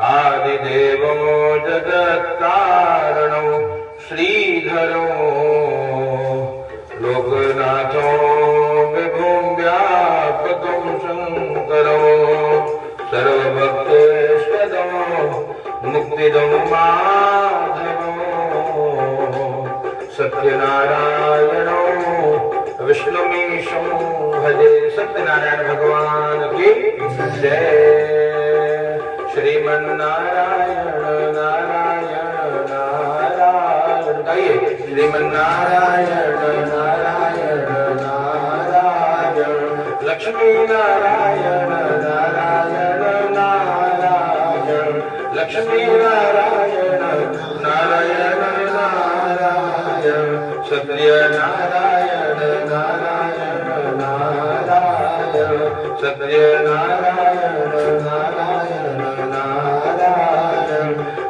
आदिदेवो जगत्कारणो श्रीधरो लोकनाथो विभुं व्यापकं शङ्करो सर्वभक्तेष्टदो मुक्तिदो माधवो सत्यनारायणो विष्णुमीशं भजे। सत्यनारायण भगवान की जय। श्रीमन्नारायण नारायण नारायण गाइए। श्रीमन्नारायण नारायण नारायण लक्ष्मी नारायण नारायण नारायण लक्ष्मी नारायण नारायण नारायण सत्यनारायण नारायण नारायण सत्यनारायण नारायण नारायण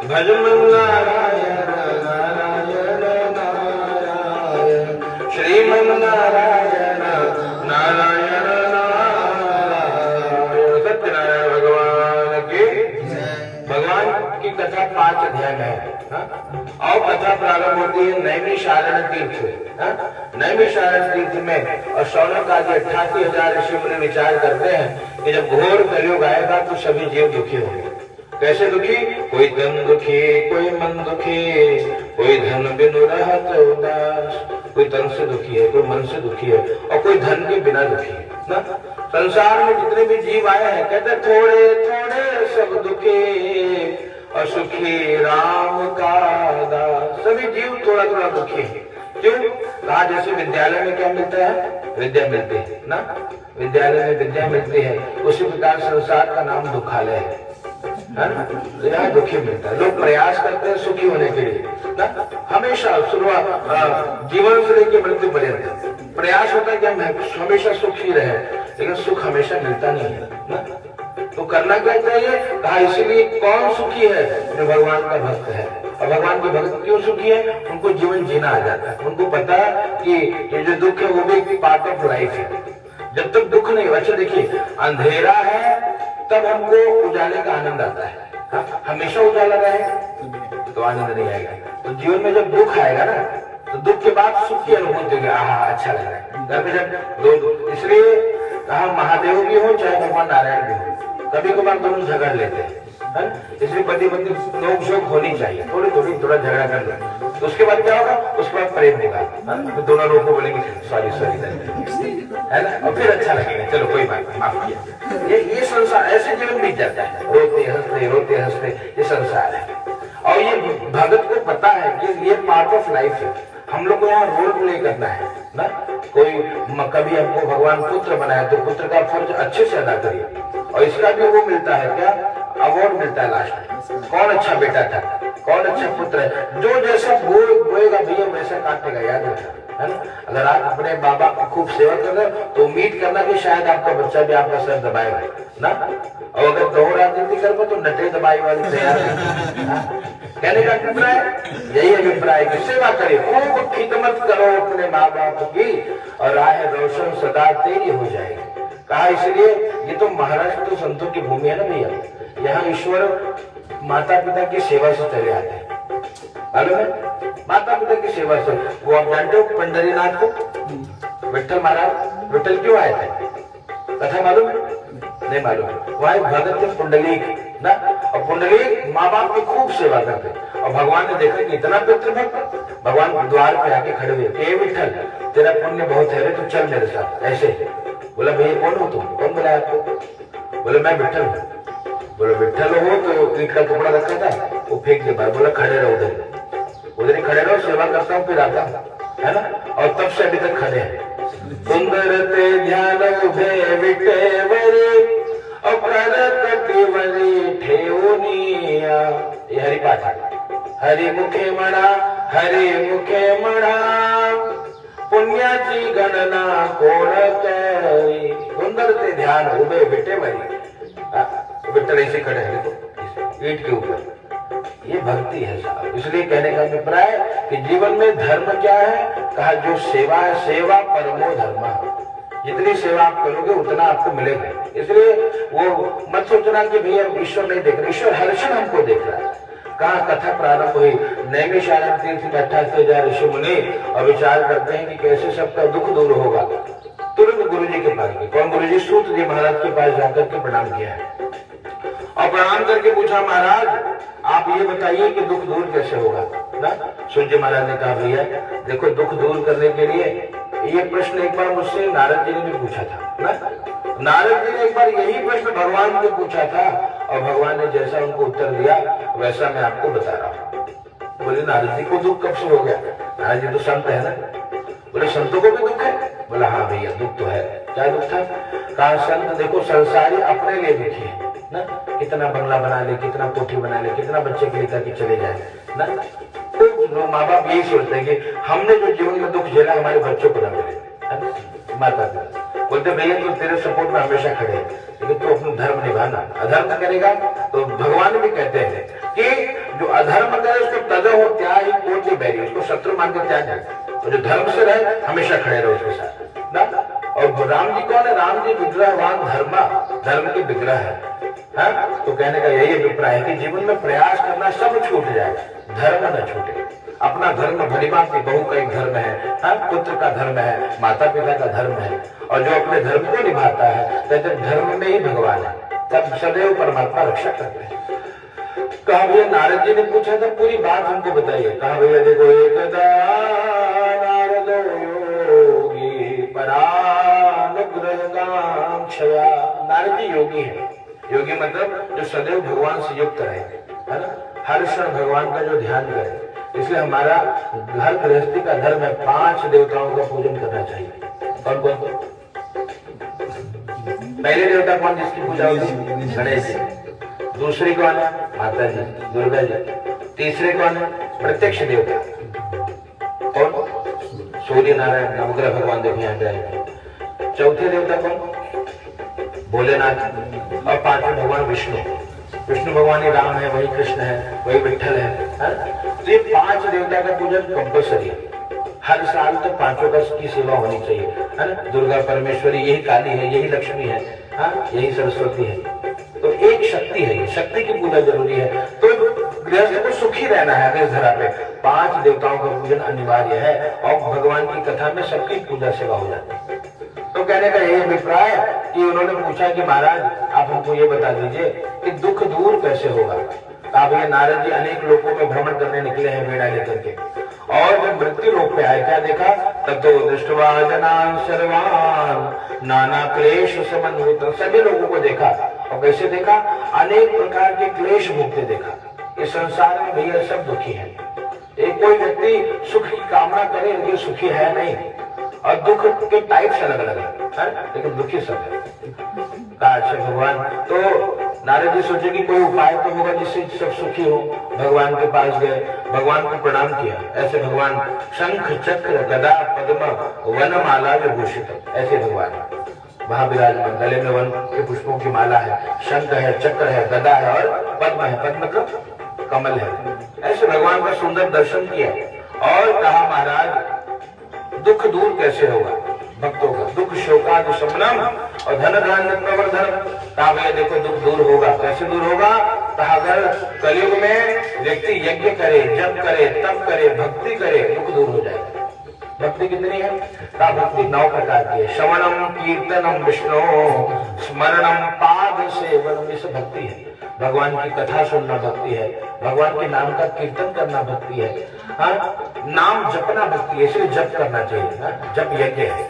भजन नारायण नारायण नारायण श्रीमन्नारायण नारायण नारायण। सत्यनारायण भगवान की। भगवान की कथा 5 अध्याय में है और कथा प्रारंभ होती है नैमिषारण्य तीर्थ से। नैमिषारण्य तीर्थ में और शौनक आदि 88,000 ऋषि मुनि विचार करते हैं कि जब घोर कलयुग आएगा तो सभी जीव दुखी होंगे। कैसे दुखी? कोई धन दुखी, कोई मन दुखी, कोई धन बिनु रहत उदास। कोई तन से दुखी है, कोई मन से दुखी है और कोई धन के बिना दुखी है ना। संसार में जितने भी जीव आए हैं कहते थोड़े थोड़े सब दुखी और सुखी राम का दास। सभी जीव थोड़ा थोड़ा दुखी है। क्यों? कहा जैसे विद्यालय में क्या मिलता है? विद्या मिलती है ना। विद्यालय में विद्या मिलती है, उसी प्रकार संसार का नाम दुखालय है ना। यहाँ दुखी मिलता है। लोग प्रयास करते हैं सुखी होने के लिए ना। हमेशा शुरुआत जीवन से लेकर मृत्यु पर्यंत प्रयास होता है कि हम हमेशा सुखी रहे, लेकिन सुख हमेशा मिलता नहीं है ना। तो करना क्या चाहिए? कहा इसीलिए कौन सुखी है? जो भगवान का भक्त है। और भगवान के भक्त क्यों सुखी है? उनको जीवन जीना आ जाता है। उनको पता है कि ये जो दुख है वो भी एक पार्ट ऑफ लाइफ है। जब तक दुख नहीं, अच्छा देखिए अंधेरा है तब हमको उजाले का आनंद आता है। हमेशा उजाला रहे तो आनंद नहीं आएगा। तो जीवन में जब दुख आएगा ना तो दुख के बाद सुख की अनुभूति होगी। अच्छा लग रहा है। इसलिए कहा महादेव भी हो चाहे भगवान नारायण भी हो, कभी कभार दोनों झगड़ लेते हैं। इसलिए पति पत्नी नोक झोंक होनी चाहिए, थोड़ी थोड़ा झगड़ा कर ले। तो उसके बाद क्या होगा? उसके बाद प्रेम होगा। तो दोनों लोगों को बोलेंगे सॉरी सॉरी है ना, और फिर अच्छा लगेगा। चलो कोई बात नहीं, माफ किया। ये संसार ऐसे जीवन बीत जाता है, रोते हंसते ये संसार है। और ये भगत को पता है कि ये पार्ट ऑफ लाइफ है। हम लोग को यहाँ रोल प्ले करना है ना। कोई कभी हमको भगवान पुत्र बनाया तो पुत्र का फर्ज अच्छे से अदा करिए। और इसका भी वो मिलता है क्या? अवार्ड मिलता है लास्ट में। कौन अच्छा बेटा था, कौन अच्छा पुत्र है। जो जैसा बोएगा भैया वैसा काटेगा, याद रखना है ना। अगर आप अपने बाबा की खूब सेवा कर रहे हो तो उम्मीद करना कि शायद आपका बच्चा भी आपका सर दबाएगा ना। और अगर दो राजनीति कर तो नटे दबाई वाली तैयार है। कहने का अभिप्राय यही अभिप्राय की सेवा करिए, खूब खिदमत करो अपने माँ बाप की और राह रोशन सदा तेरी हो जाएगी। कहा इसलिए ये तो महाराष्ट्र संतों की भूमि है ना भैया। यहाँ ईश्वर माता पिता की सेवा से चले आते हैं। मालूम है? माता पिता की सेवा से। वो आप जानते हो पंढरीनाथ को विठल महाराज, विठल क्यों आए थे? कथा मालूम है? नहीं मालूम। वहां भगत थे पुंडलीक ना, और पुंडलीक माँ बाप की खूब सेवा करते। और भगवान ने देखा कि इतना पितृभक्त, भगवान द्वार पे आके खड़े हुए, ए विठल तेरा पुण्य बहुत है रे, तू चल मेरे साथ। ऐसे बोला भैया कौन हो तुम? कौन बोला आपको? बोले मैं विठल हूँ। बोले विठल हो तो ईंट का टुकड़ा रखा था वो फेंक दे। बोला खड़े रहो, उधर ही खड़े रहो, सेवा करता हूँ फिर आता हूँ, है ना। और तब से अभी तक खड़े हैं। सुंदर ते ध्यान उभे विटेवरी ठेवनिया। ये हरि पाठ है। हरि मुखे म्हणा पुण्याची गणना कोण करी। सुंदर ते ध्यान उभे विटेवरी। विठल ऐसे खड़े हैं ईंट के ऊपर। ये भक्ति है साहब। इसलिए कहने का अभिप्राय कि जीवन में धर्म क्या है? कहा जो सेवा है, सेवा परमो धर्म। जितनी सेवा आप करोगे उतना आपको मिलेगा। इसलिए वो मत सोचना कि भैया ईश्वर नहीं देख रहा, ईश्वर हर क्षण हमको देख रहा है। कहाँ कथा प्रारंभ हुई, नैमिषारण्य तीर्थ में 88,000 ऋषि मुनि और विचार करते हैं कि कैसे सबका दुख दूर होगा। तुरंत गुरु जी के पास गए। कौन गुरु जी? सूत जी महाराज के पास जाकर के प्रणाम किया है और प्रणाम करके पूछा, महाराज आप ये बताइए कि दुख दूर कैसे होगा ना। सूत जी महाराज ने कहा, भैया देखो दुख दूर करने के लिए ये प्रश्न एक बार मुझसे नारद जी ने भी पूछा था ना। नारद जी ने एक बार यही प्रश्न भगवान से पूछा था और भगवान ने जैसा उनको उत्तर दिया वैसा मैं आपको बता रहा हूँ। बोले नारद जी को दुख कब से हो गया? नारद जी तो संत है ना। बोले संतों को भी दुख है? बोला हाँ भैया दुख तो है। क्या दुख था? कहा संत देखो संसारी अपने लिए दुखी है ना, कितना बंगला बना ले, कितना कोठी बना ले, कितना बच्चे के लिए करके चले जाए ना। तो माँ बाप यही सोचते हैं कि हमने जो जीवन में दुख झेला हमारे बच्चों को ना मिले। माता पिता बोलते भैया तो तेरे सपोर्ट में हमेशा खड़े हैं, लेकिन तो अपना धर्म निभाना। अधर्म करेगा तो भगवान भी कहते हैं कि जो अधर्म करे उसको तज हो त्याग कोटि बैरी, उसको शत्रु मान के त्याग जाए, और जो धर्म से रहे हमेशा खड़े रहो उसके साथ ना। और राम जी कौन है? राम जी विग्रहवान धर्मा, धर्म के विग्रह है। हाँ? तो कहने का यही अभिप्राय है कि जीवन में प्रयास करना सब छूट जाए, धर्म न छूटे। अपना धर्म भलीभांति, बहू का एक धर्म है, हाँ? पुत्र का धर्म है, माता पिता का धर्म है, और जो अपने धर्म को निभाता है कहते धर्म में ही भगवान है, तब सदैव परमात्मा रक्षा करते हैं। कहा भैया नारद जी ने पूछा था पूरी बात हमको बताइए। कहा भैया देखो एकदा नारद योगी परानुग्रह कांक्षया। नारद जी योगी है। योगी मतलब जो सदैव भगवान से युक्त रहे, है ना, हर क्षण भगवान का जो ध्यान करे। इसलिए हमारा घर गृहस्थी का धर्म है 5 देवताओं का पूजन करना चाहिए। कौन कौन? पहले देवता कौन जिसकी पूजा होती? गणेश जी। दूसरी कौन है? माता जी दुर्गा जी। तीसरे कौन है? प्रत्यक्ष देवता कौन? सूर्य नारायण नवग्रह भगवान देखिए यहाँ पे। चौथे देवता कौन? भोलेनाथ। और पांचवें भगवान विष्णु। विष्णु भगवान ही राम है, वही कृष्ण है, वही विठल है। तो ये 5 देवता का पूजन कंपल्सरी है। हर साल तो 5 का की सेवा होनी चाहिए, है ना। दुर्गा परमेश्वरी यही काली है, यही लक्ष्मी है, हाँ यही सरस्वती है। तो एक शक्ति है, ये शक्ति की पूजा जरूरी है। तो गृहस्थ को सुखी रहना है इस धरा पे 5 देवताओं का पूजन अनिवार्य है, और भगवान की कथा में सबकी पूजा सेवा हो जाती है। तो कहने का यही अभिप्राय कि उन्होंने पूछा कि महाराज आप हमको ये बता दीजिए कि दुख दूर कैसे होगा। आप ये नारद जी अनेक लोगों में भ्रमण करने निकले हैं वीणा लेकर के, और जब मृत्यु लोक पे आए क्या देखा? तब तो दृष्टवा जनान सर्वान नाना क्लेश समन्वित, सभी लोगों को देखा। और कैसे देखा? अनेक प्रकार के क्लेश भोगते देखा। इस संसार में भैया सब दुखी है। एक कोई व्यक्ति सुख की कामना करे लेकिन सुखी है नहीं, और दुख के टाइप्स अलग अलग है, लेकिन दुखी सब है। अच्छा भगवान, तो नारद जी सोचे कि कोई उपाय तो होगा जिससे सब सुखी हो। भगवान के पास गए, भगवान को प्रणाम किया। ऐसे भगवान शंख चक्र गदा पद्म वनमाला विभूषित, ऐसे भगवान वहां विराजमान। गले में वन के पुष्पों की माला है, शंख है, चक्र है, गदा है और पद्म है। पद्म मतलब कमल है। ऐसे भगवान का सुंदर दर्शन किया और कहा महाराज दुख दूर कैसे होगा भक्तों का? दुख शोकादि शमनम और धन धान्य प्रवर्धन। कहा भैया देखो दुख दूर होगा। कैसे दूर होगा? कहा अगर कलयुग में व्यक्ति यज्ञ करे, जप करे, तप करे, भक्ति करे, दुख दूर हो जाएगा। भक्ति कितनी है? कहा भक्ति 9 प्रकार की है। श्रवणम कीर्तनम विष्णु स्मरणम पाद सेवनम, ये सब भक्ति है। भगवान की कथा सुनना भक्ति है, भगवान के नाम का कीर्तन करना भक्ति है, हाँ नाम जपना भक्ति है, इसलिए जप करना चाहिए। हाँ? जप यज्ञ है।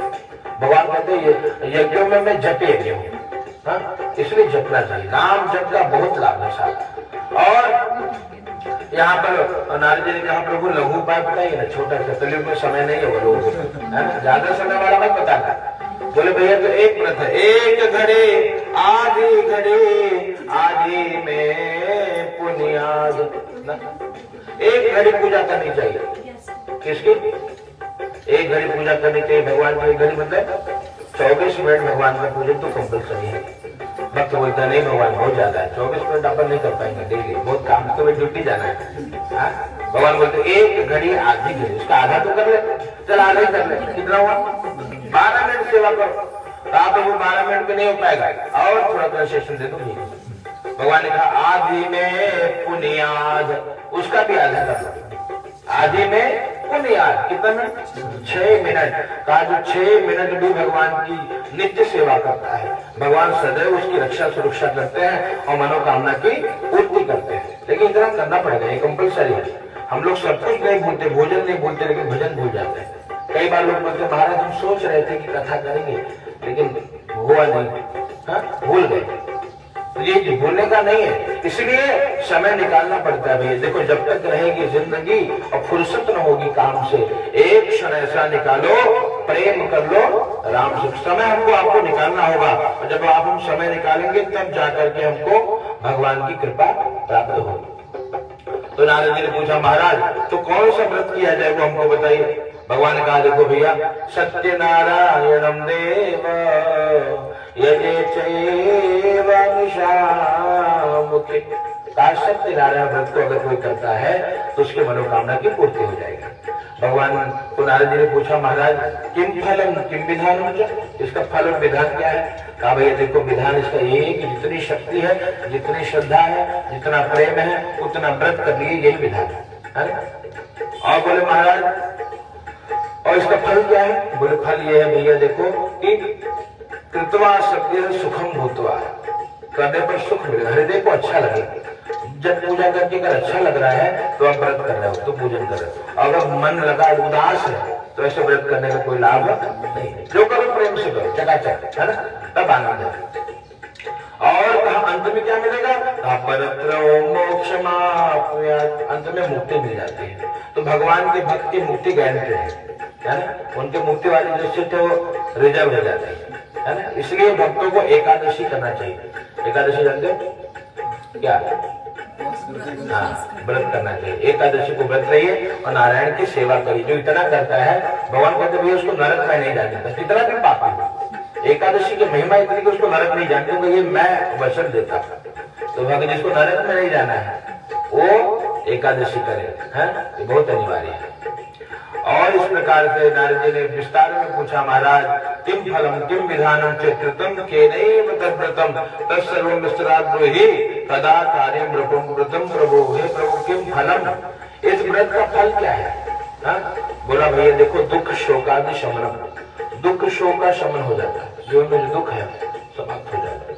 भगवान कहते हैं यज्ञों में मैं जप यज्ञ हूँ, हाँ इसलिए जपना चाहिए। नाम जप का बहुत लाभ है साथ। और यहाँ पर नारद जी ने कहा प्रभु लघु उपाय बताइए ना, छोटा सा, कलयुग में समय नहीं होगा लोगों को, ज्यादा समय वाला मत बताना। बोले भैया तो एक मिनट है, एक घड़े आधी घड़ी आधी में पुनियाद, एक घड़ी पूजा करनी चाहिए। किसकी? एक घड़ी पूजा करनी चाहिए भगवान की। एक घड़ी मतलब 24 मिनट भगवान का पूजन तो कंपल्सरी है। भक्त बोलता नहीं भगवान बहुत ज्यादा है, 24 मिनट अपन नहीं कर पाएंगे डेली, बहुत काम तो ड्यूटी जाना है। भगवान बोलते एक घड़ी आधी घड़ी, उसका आधा तो कर ले, चल आधा ही कर ले, कितना हुआ? 12 मिनट सेवा करो। तो आप वो 12 मिनट में नहीं हो पाएगा, और थोड़ा कंसेशन दे दो। भगवान ने कहा आदि में पुनियाद, उसका भी आधा कर लो। आदि में पुनियाद कितना मिनट? 6 मिनट का, जो 6 मिनट भी भगवान की नित्य सेवा करता है, भगवान सदैव उसकी रक्षा सुरक्षा करते हैं और मनोकामना की पूर्ति करते हैं। लेकिन इतना करना पड़ेगा, ये कंपल्सरी है। हम लोग सब कुछ नहीं भूलते, भोजन नहीं भूलते, लेकिन भजन भूल जाते हैं। कई बार लोग बोलते महाराज हम सोच रहे थे कि कथा करेंगे लेकिन हुआ नहीं, भूल गए। ये भूलने का नहीं है, इसलिए समय निकालना पड़ता है भैया। देखो जब तक रहेगी जिंदगी और फुर्सत न होगी काम से, एक क्षण ऐसा निकालो, प्रेम कर लो राम से। समय हमको आपको निकालना होगा, और जब आप हम समय निकालेंगे तब जाकर के हमको भगवान की कृपा प्राप्त होगी। तो नारद जी ने पूछा महाराज तो कौन सा व्रत किया जाए वो हमको बताइए। भगवान ने कहा देखो भैया, सत्य नारायणम देव यजे चैव निशामुखे। सत्य नारायण व्रत को अगर कोई करता है तो उसकी मनोकामना की पूर्ति हो जाएगी। भगवान को नारद जी ने पूछा महाराज किम फलम किम विधानम, इसका फल और विधान क्या है। कहा भैया देखो विधान इसका ये है कि जितनी शक्ति है, जितनी श्रद्धा है, जितना प्रेम है, उतना व्रत कर लिए, यही विधान है। और बोले महाराज और इसका फल क्या है। बोले फल ये है भैया देखो कि कृत्वा सत्य सुखम भूतवा, करने पर सुख मिलेगा, हृदय को अच्छा लगेगा। जब पूजा करके अगर अच्छा लग रहा है तो आप व्रत कर रहे हो, तो पूजन कर रहे हो। अगर मन लगा उदास है तो ऐसे व्रत करने का कोई लाभ नहीं है। जो करो प्रेम से करो, चकाचक, है ना, तब आनंद है। और कहा अंत में क्या मिलेगा, अंत में मुक्ति मिल जाती है। तो भगवान के भक्त की मुक्ति गारंटी है ना, उनके मुक्ति वाले जो सीट है वो रिजर्व हो जाती है ना। इसलिए भक्तों को एकादशी करना चाहिए। एकादशी जानते हो क्या? व्रत करना चाहिए। एकादशी को व्रत रहिए और नारायण की सेवा करिए। जो इतना करता है भगवान कहते भैया उसको नरक में नहीं जाने, कितना भी पापी हो। एकादशी की महिमा इतनी कि उसको नरक नहीं जानते, तो ये मैं वचन देता। तो भगवान जिसको नरक में नहीं जाना है वो एकादशी करे, है ये बहुत अनिवार्य है। और इस प्रकार से नारद जी ने विस्तार में पूछा महाराज किम फलम किम विधानम चेत्रतम केनैव तद्व्रतम तत्सर्वं विस्तराद्रोहि कदा कार्यं व्रतम प्रभु। हे प्रभु किम फलम, इस व्रत का फल क्या है। बोला भैया देखो दुख शोकादि शमनम, दुख शोक का शमन हो जाता है, जीवन में जो दुख है समाप्त हो जाता है।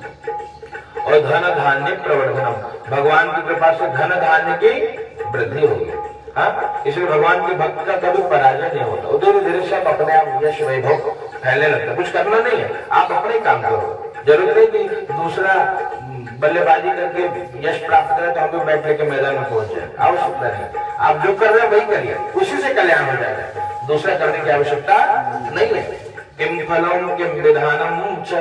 और धन धान्य प्रवर्धनम, भगवान की कृपा से धन धान्य की वृद्धि होगी। इसलिए भगवान के भक्त का कभी पराजय नहीं होता। धीरे धीरे सब अपने आप यश वैभव फैलने लगता है। कुछ करना नहीं है, आप अपने काम करो। जरूरत नहीं कि दूसरा बल्लेबाजी करके यश प्राप्त करे तो हम लोग बैठ लेके मैदान में पहुंच जाए, आवश्यकता नहीं। आप जो कर रहे हैं वही करिए, उसी से कल्याण हो जाएगा, दूसरा करने की आवश्यकता नहीं है। किम फलम किम विधानम च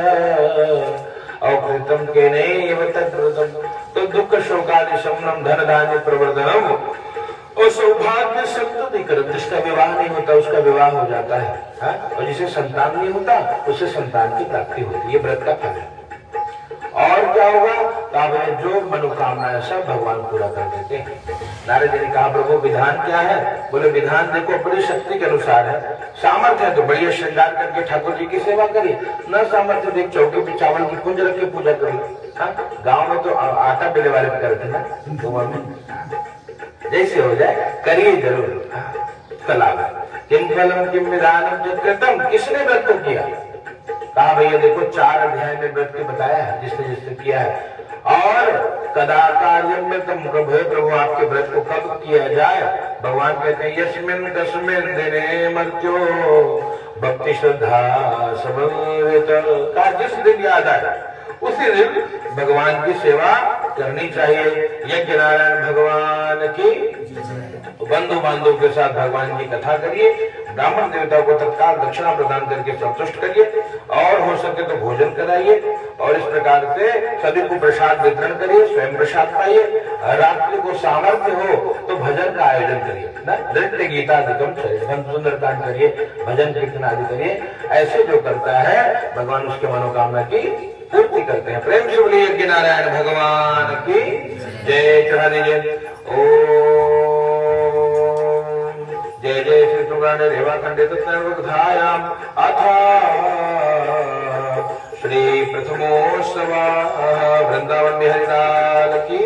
अकृतम केनैव तद्व्रतम, तो दुख शोकादि शमनम धन धान्य प्रवर्धनम। और सौभाग्य सप्तति करम, जिसका विवाह नहीं होता उसका विवाह हो जाता है, और जिसे संतान नहीं होता उसे संतान की प्राप्ति होती है। ये व्रत का फल है। और क्या होगा, जो मनोकामना है सब भगवान पूरा कर देते हैं। नारद जी ने कहा प्रभु विधान क्या है। बोले विधान देखो अपनी शक्ति के अनुसार है। सामर्थ्य है तो बढ़िया श्रृंगार करके ठाकुर जी की सेवा करिए, न सामर्थ्य देख चौकी पे चावल की कुंज रख के पूजा करिए। गाँव में तो आटा बेले वाले करते ना, जैसे हो जाए करिए जरूर। कलाम किम फलम किम विधानम कृतम, किसने व्रत को किया। कहा भैया देखो 4 अध्याय में व्रत के बताया है जिसने जिसने किया है। और कदा कार्यम में तुम प्रभु आपके व्रत को कब किया जाए। भगवान कहते हैं यस्मिन कस्मिन दिने मर्त्यो भक्ति श्रद्धा समवेत, का जिस दिन याद आए उसी दिन भगवान की सेवा करनी चाहिए। यज्ञ नारायण भगवान की, बंधु बांधव के साथ भगवान की कथा करिए, ब्राह्मण देवता को तत्काल दक्षिणा प्रदान करके संतुष्ट करिए, और हो सके तो भोजन कराइए। और इस प्रकार से सभी को प्रसाद वितरण करिए, स्वयं प्रसाद पाइए। रात्रि को सामर्थ्य हो तो भजन का आयोजन करिए, नृत्य गीता अधिकम सुंदरकांड करिए, भजन कीर्तन आदि करिए। ऐसे जो करता है भगवान उसके मनोकामना की पूर्ति करते हैं। प्रेम से बोलिए यज्ञ नारायण भगवान की जय। चढ़ा दीजिए जय जय श्री तुगान रेवा खंडित अथ श्री प्रथमोत्सव वृंदावन बिहारी लाल की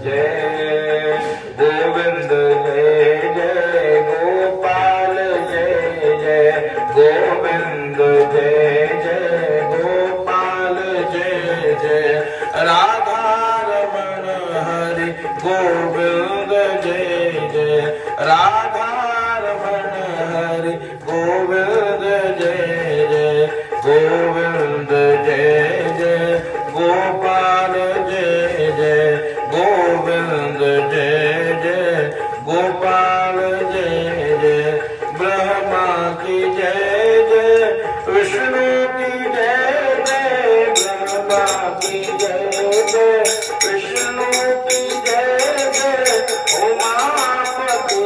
जय। गोविंद जय जय गोपाल जय जय गोविंद जय जय गोपाल जय जय राधा रमण हरि गोविंद जय जय राधा रमण हरि गोविंद जय जय गोविंद जय जय गोपाल जय जय गोविंद जय जय गोपाल जय जय ब्रह्मा की जय जय विष्णु की जय जय ब्रह्मा की जय जय विष्णु की जय जय उमापति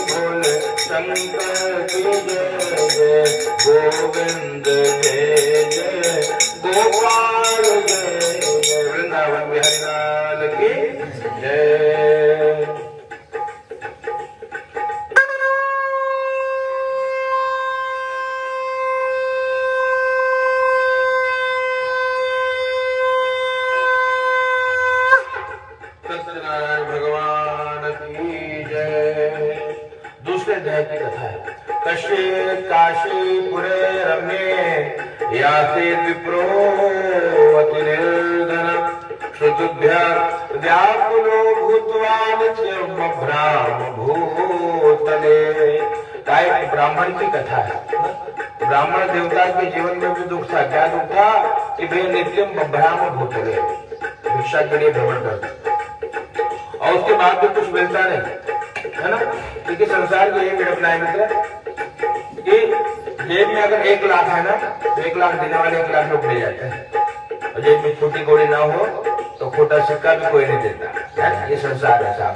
भोले शंकर की जय जय गोविंद जय जय गोपाल जय जय वृंदावन बिहारी लाल की जय। सत्यनारायण भगवान की जय। दूसरे अध्याय की कथा है। कश्य काशीपुरे रम्ये यासे विप्रो अति निर्धन श्रुतुभ्य व्याकुलो भूत्वा नित्यं बभ्राम भूतले। एक ब्राह्मण की कथा है। ब्राह्मण देवता के जीवन में भी दुख था। क्या दुख था कि वे नित्यम बभ्राम भूतले, भिक्षा के लिए भ्रमण करते और उसके बाद भी कुछ मिलता नहीं, है ना। क्योंकि संसार की एक घटना है मित्र कि जेब में अगर 1 लाख है ना तो 1 लाख देने वाले 1 लाख लोग ले जाते हैं और जेब में छोटी कौड़ी ना हो तो खोटा सिक्का भी कोई नहीं देता है। ये संसार है साहब।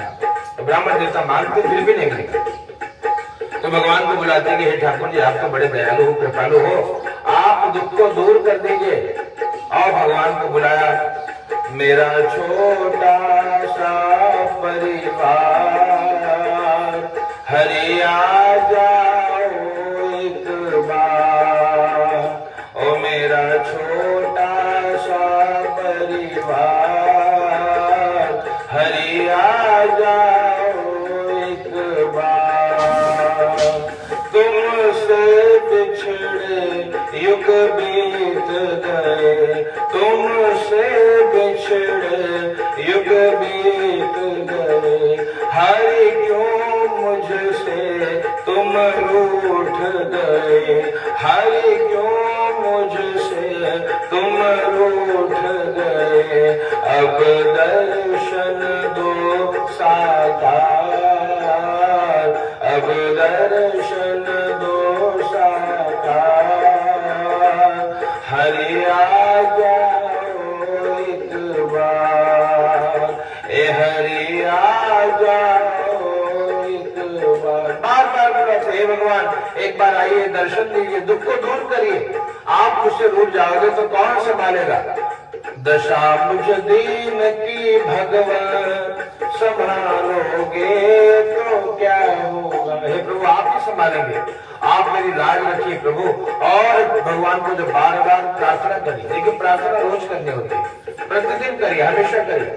तो ब्राह्मण देवता मांगते फिर भी नहीं मिलेगा तो भगवान को बुलाते हैं कि हे ठाकुर जी आप तो बड़े दयालु हो, कृपालु हो, आप दुख को दूर कर दीजिए। और भगवान को बुलाया। मेरा छोटा सा परिवार हरि आ जाओ एक बार। ओ मेरा छोटा सा परिवार हरि आ जाओ एक बार। तुमसे बिछड़े युग बीत गए, तुमसे बिछड़े युग बीत गए, हरि क्यों मुझसे तुम रूठ गए, हरि क्यों मुझसे तुम रूठ गए। अब दर्शन दो साकार, अब दर्शन दो साकार, हरि आ जाओ एक बार, ए हरि आ जाओ एक बार। बार बार बुलाते हे भगवान एक बार आइए, दर्शन दीजिए, दुख को दूर करिए। आप मुझसे रूठ जाओगे तो कौन संभालेगा। दशा मुझ दीन की भगवान संभालोगे तो क्या होगा। हे प्रभु आप ही संभालेंगे, आप मेरी लाज रखिए प्रभु। और भगवान को जो बार बार प्रार्थना करिए, देखिए प्रार्थना रोज करनी होती है, प्रतिदिन करिए, हमेशा करिए,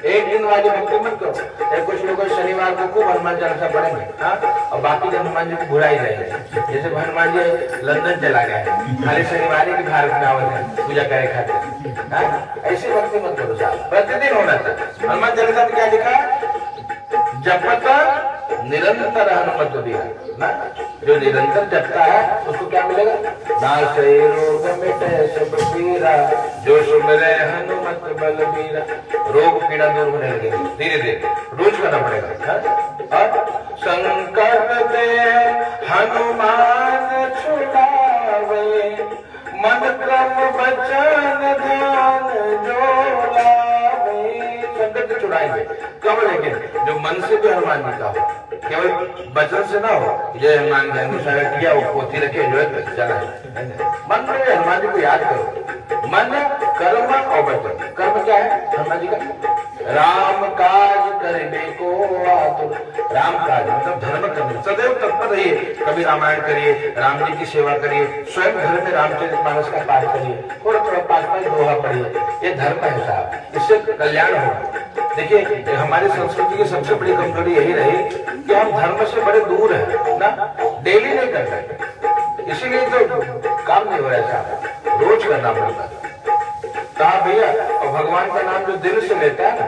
एक दिन वाली भक्ति मत करो। कुछ लोग शनिवार को खूब हनुमान चालीसा पढ़ेंगे, हाँ, और बाकी दिन हनुमान जी को भुला ही जाएंगे। जैसे हनुमान जी लंदन चला गया है, खाली शनिवार की भारत में आवत है पूजा करे खाते। ऐसी भक्ति मत करो साहब, प्रतिदिन होना था। हनुमान चालीसा में क्या लिखा है, जपत निरंतर हनुमत दिया ना। जो निरंतर जपता है उसको क्या मिलेगा, नाशे रोग मिटे सब पीरा, जो सुमिरे हनुमत बलबीरा। रोग पीड़ा दूर होने लगेगी धीरे धीरे, रोज करना पड़ेगा। और संकट दे हनुमान छुड़ावे, मन क्रम वचन ध्यान जो लावे। संकट छुड़ाएंगे कब, लेकिन जो मन से भी हनुमान जी का हो, केवल वचन से ना हो। जय हनुमान जी अनुसार किया वो पोथी रखे जो है चला है। मन में हनुमान जी को याद करो। मन कर्म और वचन। कर्म क्या है हनुमान जी का, राम काज करने को आतुर, राम काज मतलब धर्म करने सदैव तत्पर रहिए। कभी रामायण करिए, राम जी की सेवा करिए, स्वयं घर में रामचरितमानस का पाठ करिए, थोड़ा थोड़ा 5-5 दोहा पढ़िए। ये धर्म है साहब, इससे कल्याण होगा। देखिए हमारी संस्कृति की सबसे बड़ी कमजोरी यही रही कि हम धर्म से बड़े दूर हैं ना, डेली नहीं कर रहे, इसीलिए तो काम नहीं हो रहा है साहब, रोज करना पड़ता है। कहा भैया, और भगवान का नाम जो दिल से लेता है ना,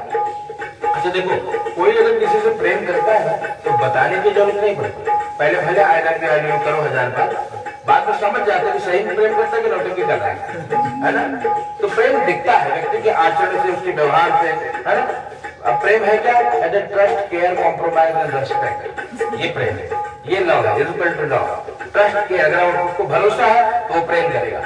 अच्छा देखो कोई अगर किसी से प्रेम करता है तो बताने की जरूरत नहीं पड़ती। पहले भले आई लव यू करो 1000 बार, बाद में समझ जाते कि सही में प्रेम करता है कि नौटंकी कर रहा है ना। तो प्रेम दिखता है व्यक्ति के आचरण से, उसके व्यवहार से, है ना। अब प्रेम है क्या? As a trust, care, compromise and respect, ये प्रेम है, ये लव है, equal to love. Trust care, अगर उसको भरोसा है तो वो प्रेम करेगा।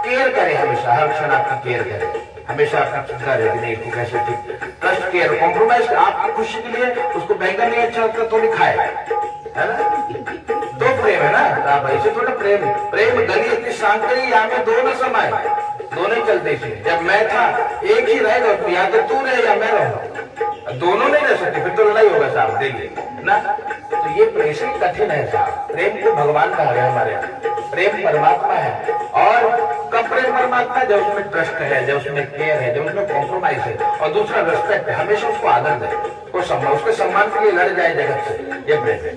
केयर करे, हमेशा हर क्षण आपकी केयर करे, हमेशा आपकी चिंता रहेगी, नहीं ठीक कैसे ठीक। ट्रस्ट केयर कॉम्प्रोमाइज, आपकी खुशी के लिए उसको बैंगन नहीं अच्छा लगता तो नहीं खाए, है ना, तो प्रेम है ना। आप ऐसे थोड़ा प्रेम, प्रेम गली इतनी शांत करी, या में दो न समाए, दोनों ही चलते थे। जब मैं था एक ही रहेगा, या तो तू रहे या मैं रहूं, दोनों नहीं रह सकते, फिर तो लड़ाई होगा साहब, देखिए ना। तो ये प्रेम कठिन है साहब। प्रेम तो भगवान का है हमारे यहाँ, प्रेम परमात्मा है। और कब प्रेम परमात्मा है? जब उसमें ट्रस्ट है, जब उसमें केयर है, जब उसमें कॉम्प्रोमाइज है, और दूसरा रेस्पेक्ट है, हमेशा उसको आदर दे, उसके सम्मान के लिए लड़ जाए जगत से, ये प्रेम है।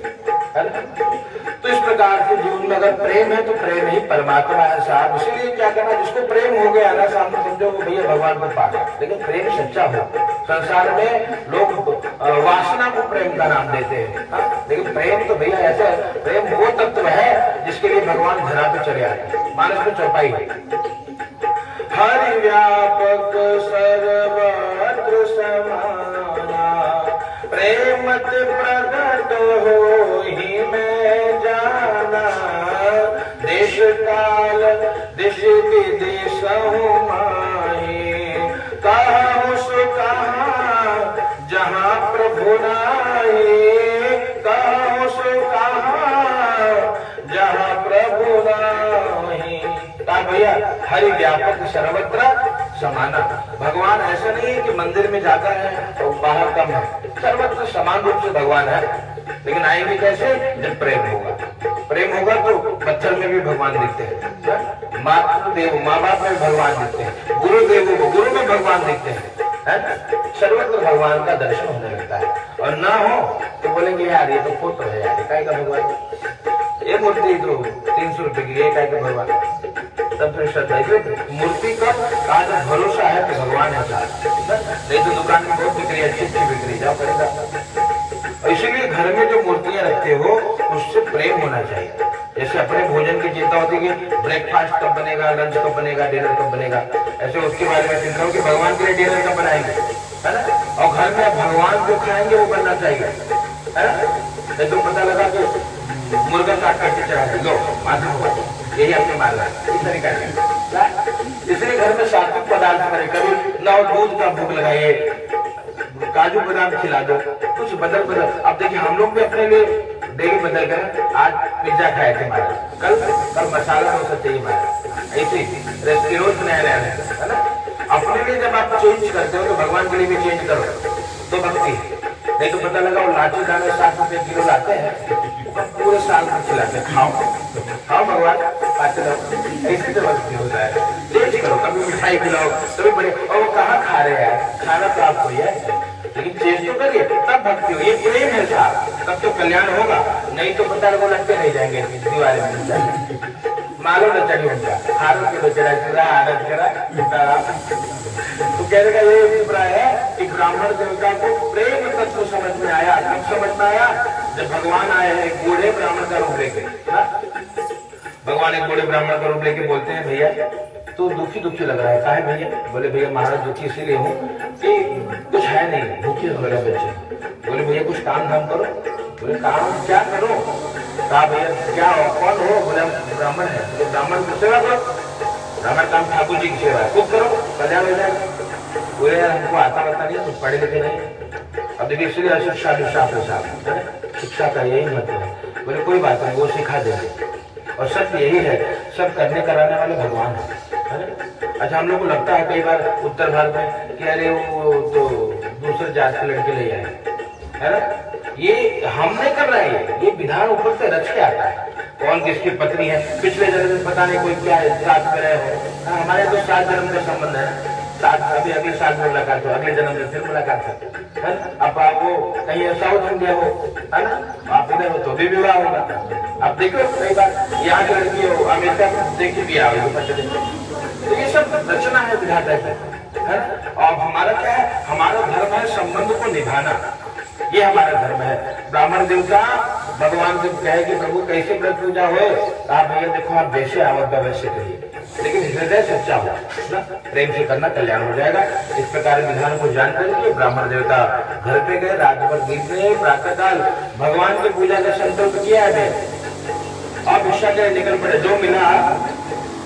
तो इस प्रकार से जीवन में अगर प्रेम है तो प्रेम ही परमात्मा है साहब। इसीलिए क्या करना, जिसको प्रेम हो गया ना सामने, समझो वो भैया भगवान को पा गया। लेकिन प्रेम सच्चा हो। संसार में लोग वासना को प्रेम का नाम देते हैं, लेकिन प्रेम तो भैया ऐसा है, प्रेम वो तत्व है जिसके लिए भगवान धरा पे चले आते हैं। मानस में चौपाई है, हरि व्यापक सर्वत्र समाना, प्रेमत प्रगट हो ही में जाना, देश काल देश विदेश माही, कहूँ सो कहाँ जहाँ प्रभु नाई, कहूँ सो कहाँ जहाँ प्रभु नाई। भैया हरि व्यापक सर्वत्र समाना, भगवान ऐसा नहीं है कि मंदिर में जाता है और बाहर कम है, सर्वत्र समान रूप से भगवान है। लेकिन आएंगे कैसे? जब प्रेम होगा। प्रेम होगा तो पत्थर में भी भगवान दिखते हैं, मातृदेव माँ बाप में भगवान दिखते हैं, गुरुदेव को गुरु में भगवान दिखते हैं, सर्वत्र भगवान का दर्शन होने लगता है। और ना हो तो बोलेंगे यार ये तो फोटो है यार, काय का भगवान, ये मूर्ति तो 300 रुपए की, ये काय का भगवान, तब फिर श्रद्धा। मूर्ति का आज भरोसा है कि भगवान है साथ, नहीं तो दुकान में बहुत बिक्री, अच्छी बिक्री, जाओ खरीदा। इसीलिए घर में जो मूर्तियां रखते हो उससे प्रेम होना चाहिए। जैसे अपने भोजन की चिंता होती है कि ब्रेकफास्ट कब बनेगा, लंच कब बनेगा, डिनर कब बनेगा, ऐसे उसके बारे में चिंता हो कि भगवान के लिए डिनर कब बनाएंगे, है ना। और घर में भगवान जो खाएंगे वो बनना चाहिए, है ना। तो पता लगा कि मुर्गा काट करके चढ़ा लो माथा होगा, यही अपने मारना है, इस तरीका से। इसलिए घर में सात्विक पदार्थ करें, कभी ना दूध का भूख लगाइए, काजू बादाम खिला दो, कुछ बदल। अब देखिए हम लोग भी अपने लिए डेली बदल कर, आज पिज्जा खाए थे महाराज, कल मसाला डोसा चाहिए महाराज, ऐसे रोज नया नया है ना। अपने लिए जब आप चेंज करते हो तो भगवान के लिए भी चेंज करो तो भक्ति है। नहीं तो पता लगा वो लाठी दाने 60 रुपए किलो लाते हैं, पूरे साल में खिलाते, खाओ खाओ भगवान पाते रहो, ऐसे तो भक्ति होता है। चेंज करो, कभी मिठाई खिलाओ, कभी बड़े, और वो कहाँ खा रहे हैं, खाना तो आपको ही है, लेकिन चेंज तो करिए, तब भक्ति हो। ये प्रेम है साहब, तब तो कल्याण होगा। नहीं तो पता लगा लटके नहीं जाएंगे दीवार में, मारो न चढ़ी उनका, हारों के चढ़ा चढ़ा आनंद करा। तो कहने का ये अभिप्राय है कि ब्राह्मण देवता को प्रेम तत्व समझ में आया। कब समझ में आया? जब भगवान आए हैं एक बूढ़े ब्राह्मण का रूप लेके। भगवान एक बूढ़े ब्राह्मण का रूप लेके बोलते हैं, भैया तो दुखी दुखी लग रहा है, काहे भैया? बोले भैया महाराज दुखी इसीलिए हूँ कि कुछ है नहीं, दुखी हो रहे बच्चे। बोले भैया कुछ काम धाम करो। बोले काम क्या करो? कहा भैया क्या हो, कौन हो? बोले हम ब्राह्मण है। बोले ब्राह्मण की सेवा करो। ब्राह्मण काम ठाकुर जी की सेवा है, खूब करो, कल्याण हो जाएगा। बोले यार हमको आता नहीं, कुछ पढ़े लिखे नहीं। अब देखिए इसलिए शिक्षा का यही मतलब है। बोले कोई बात नहीं, वो सिखा देंगे। और सत्य यही है, सब करने कराने वाले भगवान है। अच्छा हम लोग को लगता है कई बार उत्तर भारत में कि अरे वो तो दूसरे जात के लड़के ले आए, है ना। ये हम नहीं कर रहे हैं, ये विधान ऊपर से रच के आता है। कौन किसकी पत्नी है, पिछले जन्म में पता नहीं कोई क्या साथ में रहे हो। हमारे तो 7 जन्म का संबंध है, साथ अभी अगले साल में मुलाकात हो, अगले जन्म में फिर मुलाकात है। अब आपको कहीं साउथ इंडिया हो, है ना, आप इधर हो तो भी विवाह होगा। अब देखो कई बार यहाँ की लड़की हो अमेरिका में देखी भी आओ, तो ये सब रचना है विधाता है ना। और हमारा क्या है, हमारा धर्म है संबंध को निभाना, ये हमारा धर्म है। ब्राह्मण देवता भगवान से कहे कि प्रभु कैसे व्रत पूजा हो, आप भैया देखो आप जैसे आवत वैसे करिए, लेकिन हृदय सच्चा हो ना, प्रेम से करना, कल्याण हो जाएगा। इस प्रकार विधान को जान करके ब्राह्मण देवता घर पे गए, रात भर गीत में प्रातः काल भगवान की पूजा का संकल्प किया है और भिक्षा के निकल पड़े। जो मिला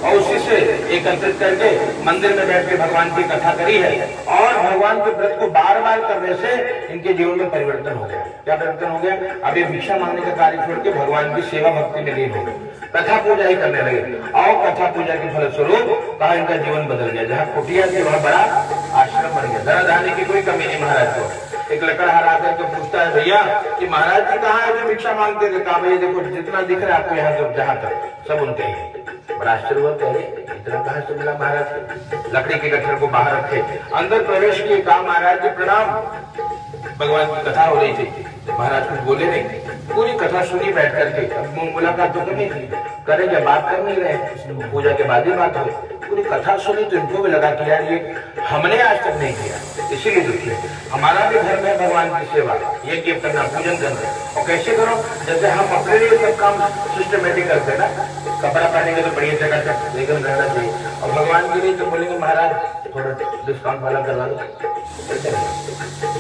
और उसी से एकत्रित करके मंदिर में बैठ के भगवान की कथा करी है। और भगवान के व्रत को बार बार करने से इनके जीवन में परिवर्तन हो गया। क्या परिवर्तन हो गया, अभी भिक्षा मांगने का कार्य छोड़ के भगवान की सेवा भक्ति में लीन हो गए, कथा पूजा ही करने लगे। और कथा पूजा के फलस्वरूप कहा इनका जीवन बदल गया। जहाँ कुटिया थी वहाँ बड़ा आश्रम बन गया। जरा धाने की कोई कमी नहीं महाराज को। एक लकड़हार आकर के पूछता है, भैया कि महाराज जी कहाँ है, भिक्षा मांगते थे। कहा भैया देखो जितना दिख रहा है आपको यहाँ से जहाँ तक सब उनके ही। बड़ा आश्चर्य हुआ, पहले इतना कहाँ से मिला महाराज। लकड़ी के गट्ठर को बाहर रखे, अंदर प्रवेश किए, कहा महाराज जी प्रणाम। भगवान की कथा हो रही थी, महाराज कुछ बोले नहीं, पूरी कथा सुनी बैठ करके। अब मुलाकात तो करनी थी, करेंगे, बात कर नहीं रहे, पूजा के बाद ही बात हो। पूरी कथा सुनी तो इनको भी लगा कि यार ये हमने आज तक नहीं किया, इसीलिए दुखी है। हमारा भी धर्म है भगवान की सेवा, ये गिफ्ट करना, पूजन करना। और कैसे करो, जैसे हम अपने लिए सब काम सिस्टमेटिक करते ना, कपड़ा पहनेंगे तो बढ़िया चकाचक लेकिन रहना चाहिए, और भगवान के लिए तो बोलेंगे महाराज थोड़ा डिस्काउंट वाला करवा दो।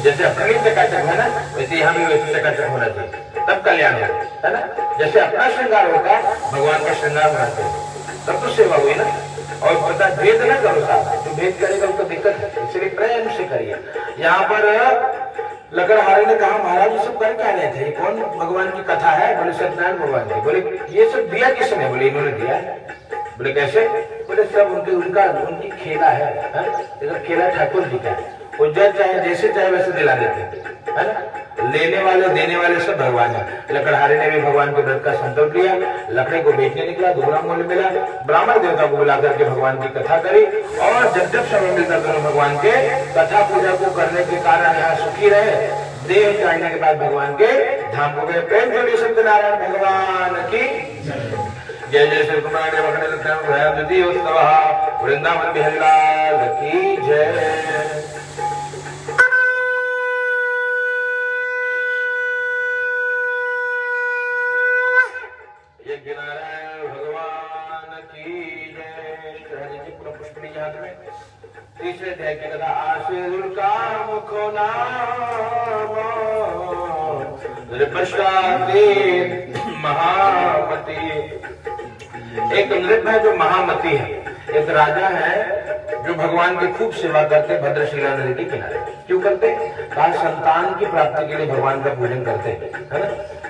जैसे अपने लिए चकाचक है ना, वैसे यहाँ भी वैसे चकाचक होना चाहिए, तब कल्याण है ना। जैसे अपना श्रृंगार होता है, भगवान का श्रृंगार होना चाहिए, तब तो सेवा हुई ना। और पता भेद ना करो साहब, तो भेद करेगा उसको दिक्कत है, इसलिए प्रेम से करिए। यहाँ पर लकड़हारे ने कहा महाराज ये सब कर क्या रहे थे, कौन भगवान की कथा है। बोले सत्यनारायण भगवान की। बोले ये सब दिया किसने। बोले इन्होंने दिया। बोले कैसे। बोले सब उनकी खेला है, खेला ठाकुर जी का है, वो जब चाहे जैसे चाहे वैसे दिला देते है ना। लेने वाले देने वाले सब भगवान है। लकड़हारे ने भी भगवान के व्रत का संकल्प लिया, लकड़ी को बेचने निकला, दुगना मूल्य मिला, ब्राह्मण देवता को बुलाकर के भगवान की कथा करी। और जब जब समय मिलता दोनों भगवान के कथा पूजा को करने के कारण यहाँ सुखी रहे। देह जाने के बाद भगवान के धाम को गए। प्रेम जोड़ी सत्यनारायण भगवान की जय। जय श्री कुमार वृंदावन बिहारी लाल की जय। भगवान की जय। पूरा पुष्पनी हाथ में तीसरे अध्याय की कथा। आशीर् का मुखो नाम महामती। एक नृप है जो महामती है, एक राजा है जो भगवान की खूब सेवा करते भद्रशिला नदी के किनारे। क्यों करते, कहा संतान की प्राप्ति के लिए भगवान का पूजन करते है ना।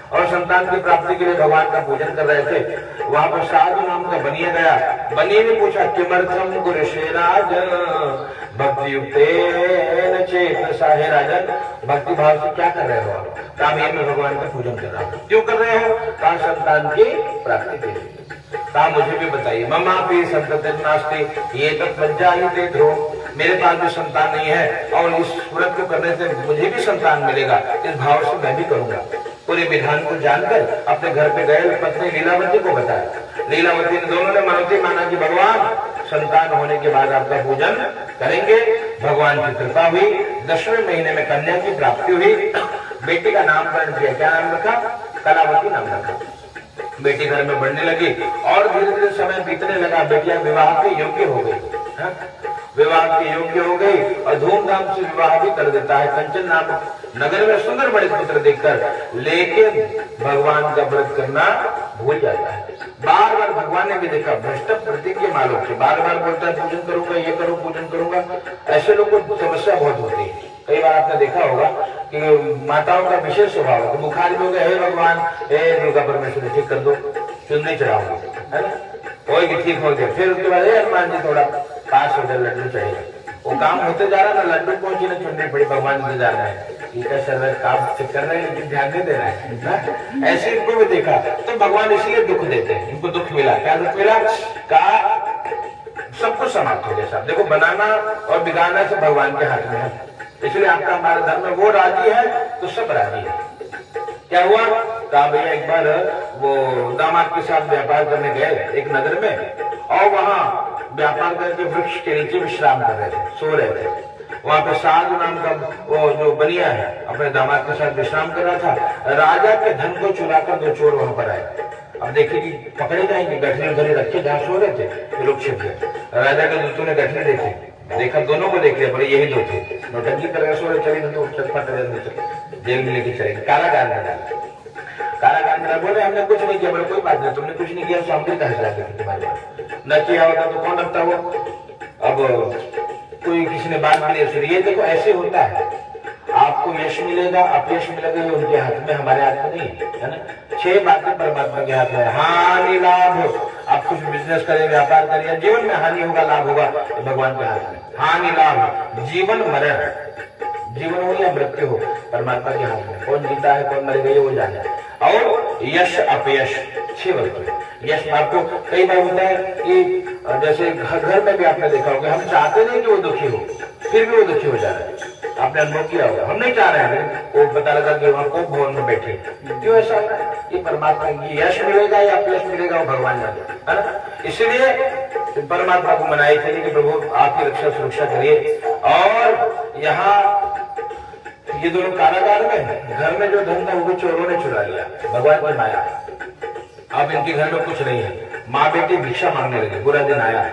और संतान की प्राप्ति के लिए भगवान का पूजन कर रहे थे। वहां पर साधु नाम का बनिया गया। बनिए ने पूछा किमर्थम गुरुशेराज भक्ति युक्तेन चेतसा। हे राजन भक्ति भाव से क्या कर रहे हो आप। कहा मैं भगवान का पूजन कर रहा हूँ। क्यों कर रहे हो, कहा संतान की प्राप्ति के लिए। कहा मुझे भी बताइए। ममा भी संतति नास्ति ये तक लज्जा ही दे दो। मेरे पास भी संतान नहीं है और इस व्रत को करने से मुझे भी संतान मिलेगा, इस भाव से मैं भी करूंगा। पूरे विधान को जानकर अपने घर पे गए, पत्नी लीलावती को बताया। लीलावती ने दोनों ने मनौती माना कि भगवान संतान होने के बाद आपका पूजन करेंगे। भगवान की कृपा हुई, 10वें महीने में कन्या की प्राप्ति हुई। बेटी का नामकरण किया। क्या नाम रखा, कलावती नाम रखा। बेटी घर में बढ़ने लगी और धीरे धीरे समय बीतने लगा। बेटियां विवाह के योग्य हो गई, विवाह के योग्य हो गई और धूमधाम से विवाह भी कर देता है। कंचन नाम नगर में सुंदर बड़े पुत्र देखकर लेकिन भगवान का व्रत करना भूल जाता है। बार बार भगवान ने भी देखा भ्रष्ट प्रतिज्ञा मालूम से बार बार बोलता है पूजन करूंगा, ये करूँ, पूजन करूंगा। ऐसे लोगों को समस्या बहुत होती है। कई बार आपने देखा होगा कि माताओं का विशेष स्वभाव है। बुखार में हो गया, हे भगवान, हे दुर्गा परमेश्वरी ठीक कर दो, चुनरी चढ़ाऊंगा, है ना। कोई भी ठीक हो गया, फिर उसके बाद हे हनुमान जी थोड़ा 500 लड्डू चाहिए। वो काम होते जा रहा ना, लड्डू पहुंची ना चुनरी पड़ी, भगवान इंतजार है। ये क्या सर काम कर रहे हैं लेकिन ध्यान नहीं दे रहा है ना? ऐसे इनको भी देखा तो भगवान इसलिए दुख देते हैं, इनको दुख मिला। क्या दुख मिला? का सब कुछ समाप्त हो गया साहब। देखो बनाना और बिगाड़ना सब भगवान के हाथ में है, इसलिए आपका हमारे धर्म में वो राजी है तो सब राजी है। क्या हुआ? कहा भैया एक बार वो दामाद के साथ व्यापार करने गए एक नगर में, और वहां व्यापार करके वृक्ष के नीचे विश्राम कर रहे थे, सो रहे थे। वहां पे साधु नाम का वो जो बनिया है अपने दामाद के साथ विश्राम कर रहा था। राजा के धन को चुरा कर दो चोर वहां पर आए। अब देखिए कि पकड़े जाएंगे, गठरी उधरी रखे जहाँ सो रहे थे, ये लोग छिप गए। राजा के दूतों ने गठरी देखा, दोनों को देख लिया, पर यही दो थे, नौटंकी कर सो रहे, चले तो चटपट जेल में लेके चलेंगे। कारागार में डाला, कारागार में बोले हमने कुछ नहीं किया। बोले कोई बात नहीं, तुमने कुछ नहीं किया तो हमने कहा चला तुम्हारे न किया होता तो कौन रखता हो। अब कोई किसी ने बात नहीं सुनी। ये देखो ऐसे होता है, आपको यश मिलेगा अपयश मिलेगा ये उनके हाथ में, हमारे हाथ में नहीं है ना। 6 बातें परमात्मा के हाथ में, हानि लाभ। आप कुछ बिजनेस करें, व्यापार करें, जीवन में हानि होगा लाभ होगा, भगवान के हाथ में। हानि लाभ, जीवन मरण, जीवन हो या मृत्यु हो परमात्मा के हाथ में। कौन जीता है कौन मरेगा ये वो जाने। और यश अपयश 6 वस्तु। यश आपको कई बार होता है कि जैसे घर में भी आपने देखा होगा, हम चाहते नहीं कि वो दुखी हो, फिर भी वो दुखी हो जा रहा है। आपने अनुभव किया होगा, हम नहीं चाह रहे हैं, वो पता लगा कि वहां को भवन में बैठे, क्यों ऐसा होता है? ये परमात्मा की यश मिलेगा या अपयश मिलेगा वो भगवान जाने, है ना। इसलिए परमात्मा को मनाई चलिए कि प्रभु आपकी रक्षा सुरक्षा करिए। और यहाँ ये दोनों कारागार में, घर में जो धन था वो चोरों ने चुरा लिया, भगवान की माया। अब इनके घर में कुछ नहीं है, माँ बेटी भिक्षा मांगने लगे, बुरा दिन आया।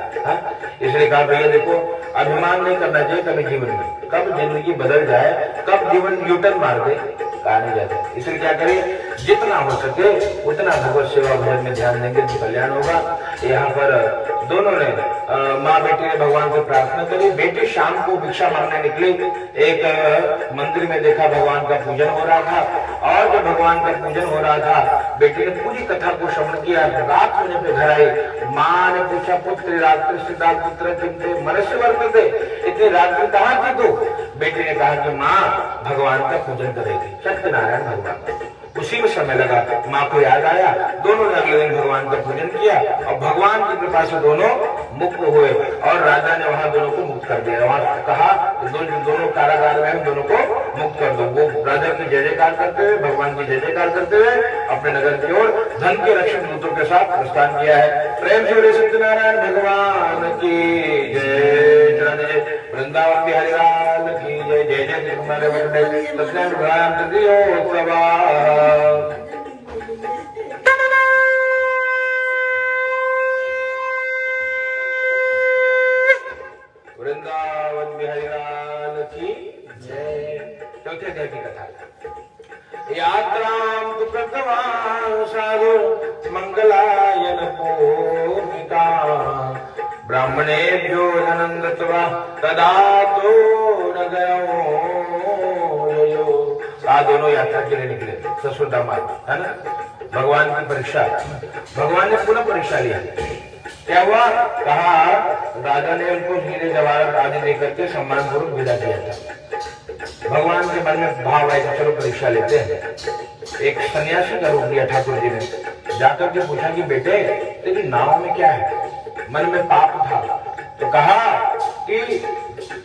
इसलिए कहा भैया देखो अभिमान नहीं करना चाहिए कभी जीवन में, कब जिंदगी बदल जाए, कब जीवन यूटर्न मार दे कहा नहीं जाता। इसलिए क्या करें, जितना हो सके उतना भगवत सेवा भजन में ध्यान देंगे तो कल्याण होगा। यहाँ पर दोनों ने माँ बेटी ने भगवान से प्रार्थना करी। बेटी शाम को भिक्षा मांगने निकली, एक मंदिर में देखा भगवान का पूजन हो रहा था, और जब भगवान का पूजन हो रहा था बेटी ने पूरी कथा को श्रवण किया। रात होने पे घर आई, माँ ने पूछा पुत्र रात्रि सीता पुत्र किंतु मनुष्य वर्तते, इतनी रात्रि कहाँ थी तू? बेटी ने कहा कि माँ भगवान का पूजन करेगी, सत्यनारायण भगवान। उसी में समय लगा, माँ को याद आया, दोनों ने अगले दिन भगवान का पूजन किया और भगवान की कृपा से दोनों मुक्त हुए। और राजा ने वहां दोनों को मुक्त कर दिया। वहां कहा दोनों कारागार में दोनों को मुक्त कर दो। वो राजा की जय जयकार करते हुए, भगवान की जय जयकार करते हुए अपने नगर की ओर धन के रक्षक दूतों के साथ प्रस्थान किया है। प्रेम से सत्यनारायण भगवान की जय, वृंदावन बिहारी लाल की जय। जय जय हमारे सत्यनारायण भगवान वृंदावन बिहारी लाल की जय। चौथे अध्याय की कथा। यात्रां तु कृतवान् साधु मंगलायन पूर्णिका, ब्राह्मणेभ्यो धनं दत्त्वा तदा तो नगरो ययो। दोनों यात्रा के लिए निकले, ससुर दामाद, है ना। भगवान की परीक्षा, भगवान ने पुनः परीक्षा लिया। क्या हुआ? कहा राजा ने उनको हीरे जवाहरात आदि देकर के सम्मान पूर्वक विदा किया था। भगवान के मन में भाव आया चलो परीक्षा लेते हैं। एक सन्यासी का रूप लिया ठाकुर जी ने, जाकर के पूछा कि बेटे तेरी नाव में क्या है? मन में पाप था तो कहा कि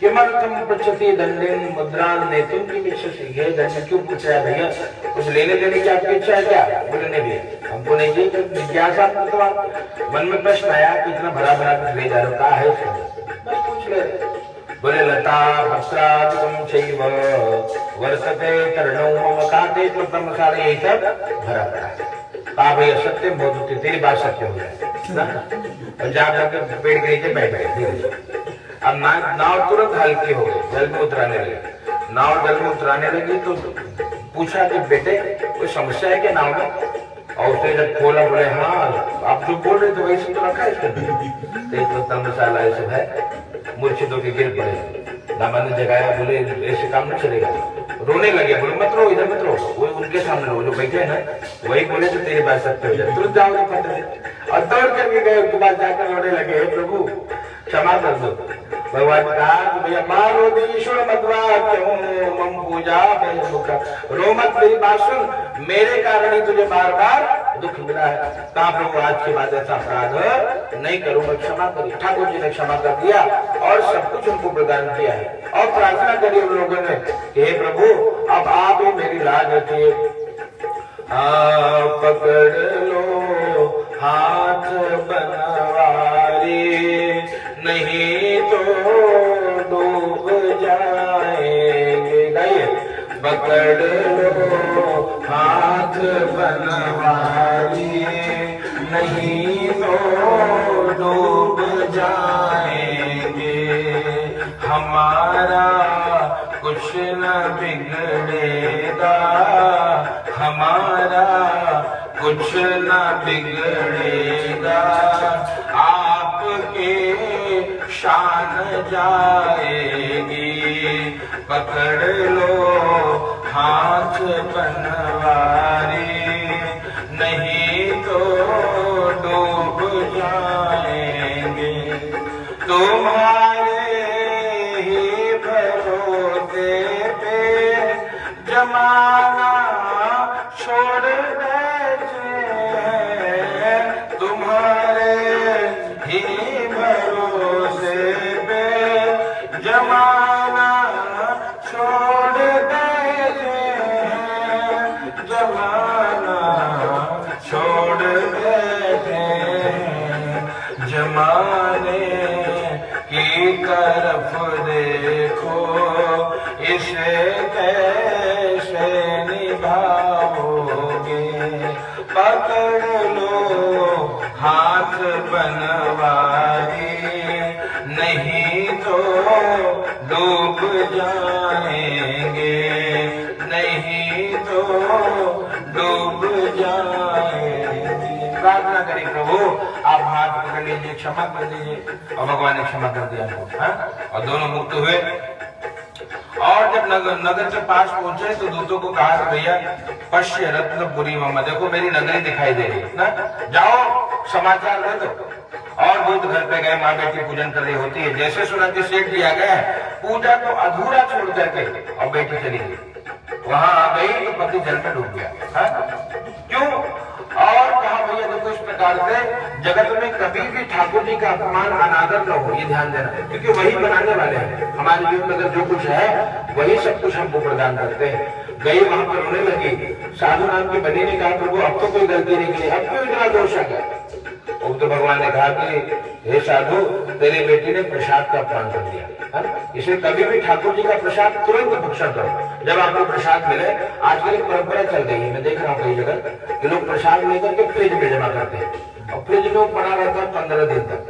किमर्थम पृच्छति दंडेन मुद्रान नेतुम की इच्छा से, ये दंड क्यों पूछ रहा है भैया? कुछ लेने देने की आपकी इच्छा है क्या? बोले नहीं भैया हमको नहीं चाहिए। तो जिज्ञासा मन में प्रश्न आया कि इतना भरा भरा कुछ ले जा रहे हो, कहा है बस पूछ ले। बोले लता वस्त्रादिकं चैव वर्षते तरणो मम काते प्रथम सारे यही सब भरा भरा है। कहा भैया सत्य बहुत तेरी बात सत्य हो जाए। जाकर पेड़ के नीचे बैठ गए धीरे। अब नाव तुरंत हल्की हो गई, जल में उतराने लगी। नाव जल में उतराने लगी तो पूछा कि बेटे कोई समस्या है क्या नाव में? और उसने जब खोला बोले हाँ आप जो बोल रहे थे वही सब तो रखा है इसके तो तमसाला ये सब है। मूर्छित होकर गिर पड़े। दामाद ने जगाया, बोले ऐसे काम नहीं चलेगा। रोने लगे, बोले मत रो इधर मत रो, वो उनके सामने रो जो बैठे ना वही बोले तो तेरी बात सत्य हो जाए, तुरंत जाओ और दौड़ करके गए। उसके बाद जाकर रोने लगे प्रभु क्षमा कर दो। भगवान कहा कि भैया मारो दीशुर मध्वा क्यों मम पूजा मुख रो मत, मेरी बात सुन, मेरे कारण ही तुझे बार बार दुख मिला है। कहा प्रभु आज के बाद ऐसा अपराध नहीं करूंगा, क्षमा करिए। ठाकुर जी ने क्षमा कर दिया और सब कुछ उनको प्रदान किया है। और प्रार्थना करी उन लोगों ने कि हे प्रभु अब आप ही मेरी लाज रखिए। पकड़ लो हाथ बनवारी, नहीं तो डूब जाएंगे। गाइए, पकड़ लो हाथ बनवारी, नहीं तो डूब जाएंगे। हमारा कुछ न बिगड़ेगा, हमारा कुछ न बिगड़ेगा, आपके शान जाएगी। पकड़ लो हाथ बनवारी, नहीं तो डूब जाएंगे। तुम्हारे ही भरोसे पे जमाना छोड़ बैठे हैं, तुम्हारे ही भरोसे पे जमाना छोड़ बैठे हैं, जमाना छोड़ बैठे हैं। जमाने की तरफ देखो, इसे कैसे निभाओगे। पकड़ लो हाथ बनवारी, नहीं तो डूब जाएंगे, नहीं तो डूब जाएंगे। प्रार्थना करें प्रभु आप हाथ पकड़ लीजिए, क्षमा कर दीजिए। और भगवान ने क्षमा कर दिया और दोनों मुक्त हुए। और जब नगर के पास पहुंचे तो दूतों को कहा कि भैया पश्य रत्नपुरी मम, देखो मेरी नगरी दिखाई दे रही है ना, जाओ समाचार दे दो। और दूत घर पे गए, माँ बेटी पूजन कर रही होती है। जैसे सुना कि सेठ जी आ गए, पूजा को अधूरा छोड़ करके और बेटी चली गई। वहां आ गई तो पति जल में डूब गया। क्यों? और कहा भैया देखो इस प्रकार से जगत में कभी भी ठाकुर जी का अपमान अनादर न हो, ये ध्यान देना, क्योंकि वही बनाने वाले हैं। हमारे जीवन में अगर जो कुछ है वही सब कुछ हमको प्रदान करते हैं। गई वहां पर रोने लगी, साधु नाम की बनी ने कहा प्रभु अब तो कोई गलती नहीं की, अब क्यों इतना दोष आ गया? तो भगवान ने कहा कि हे साधु तेरी बेटी ने प्रसाद का अपमान कर दिया, इसे कभी भी ठाकुर जी का प्रसाद तुरंत भक्षण करो। जब आपको प्रसाद मिले, आजकल एक परंपरा चल गई है, मैं देख रहा हूँ कई जगह कि लोग प्रसाद लेकर के फ्रिज में जमा करते हैं और फ्रिज में पड़ा रहता है 15 दिन तक,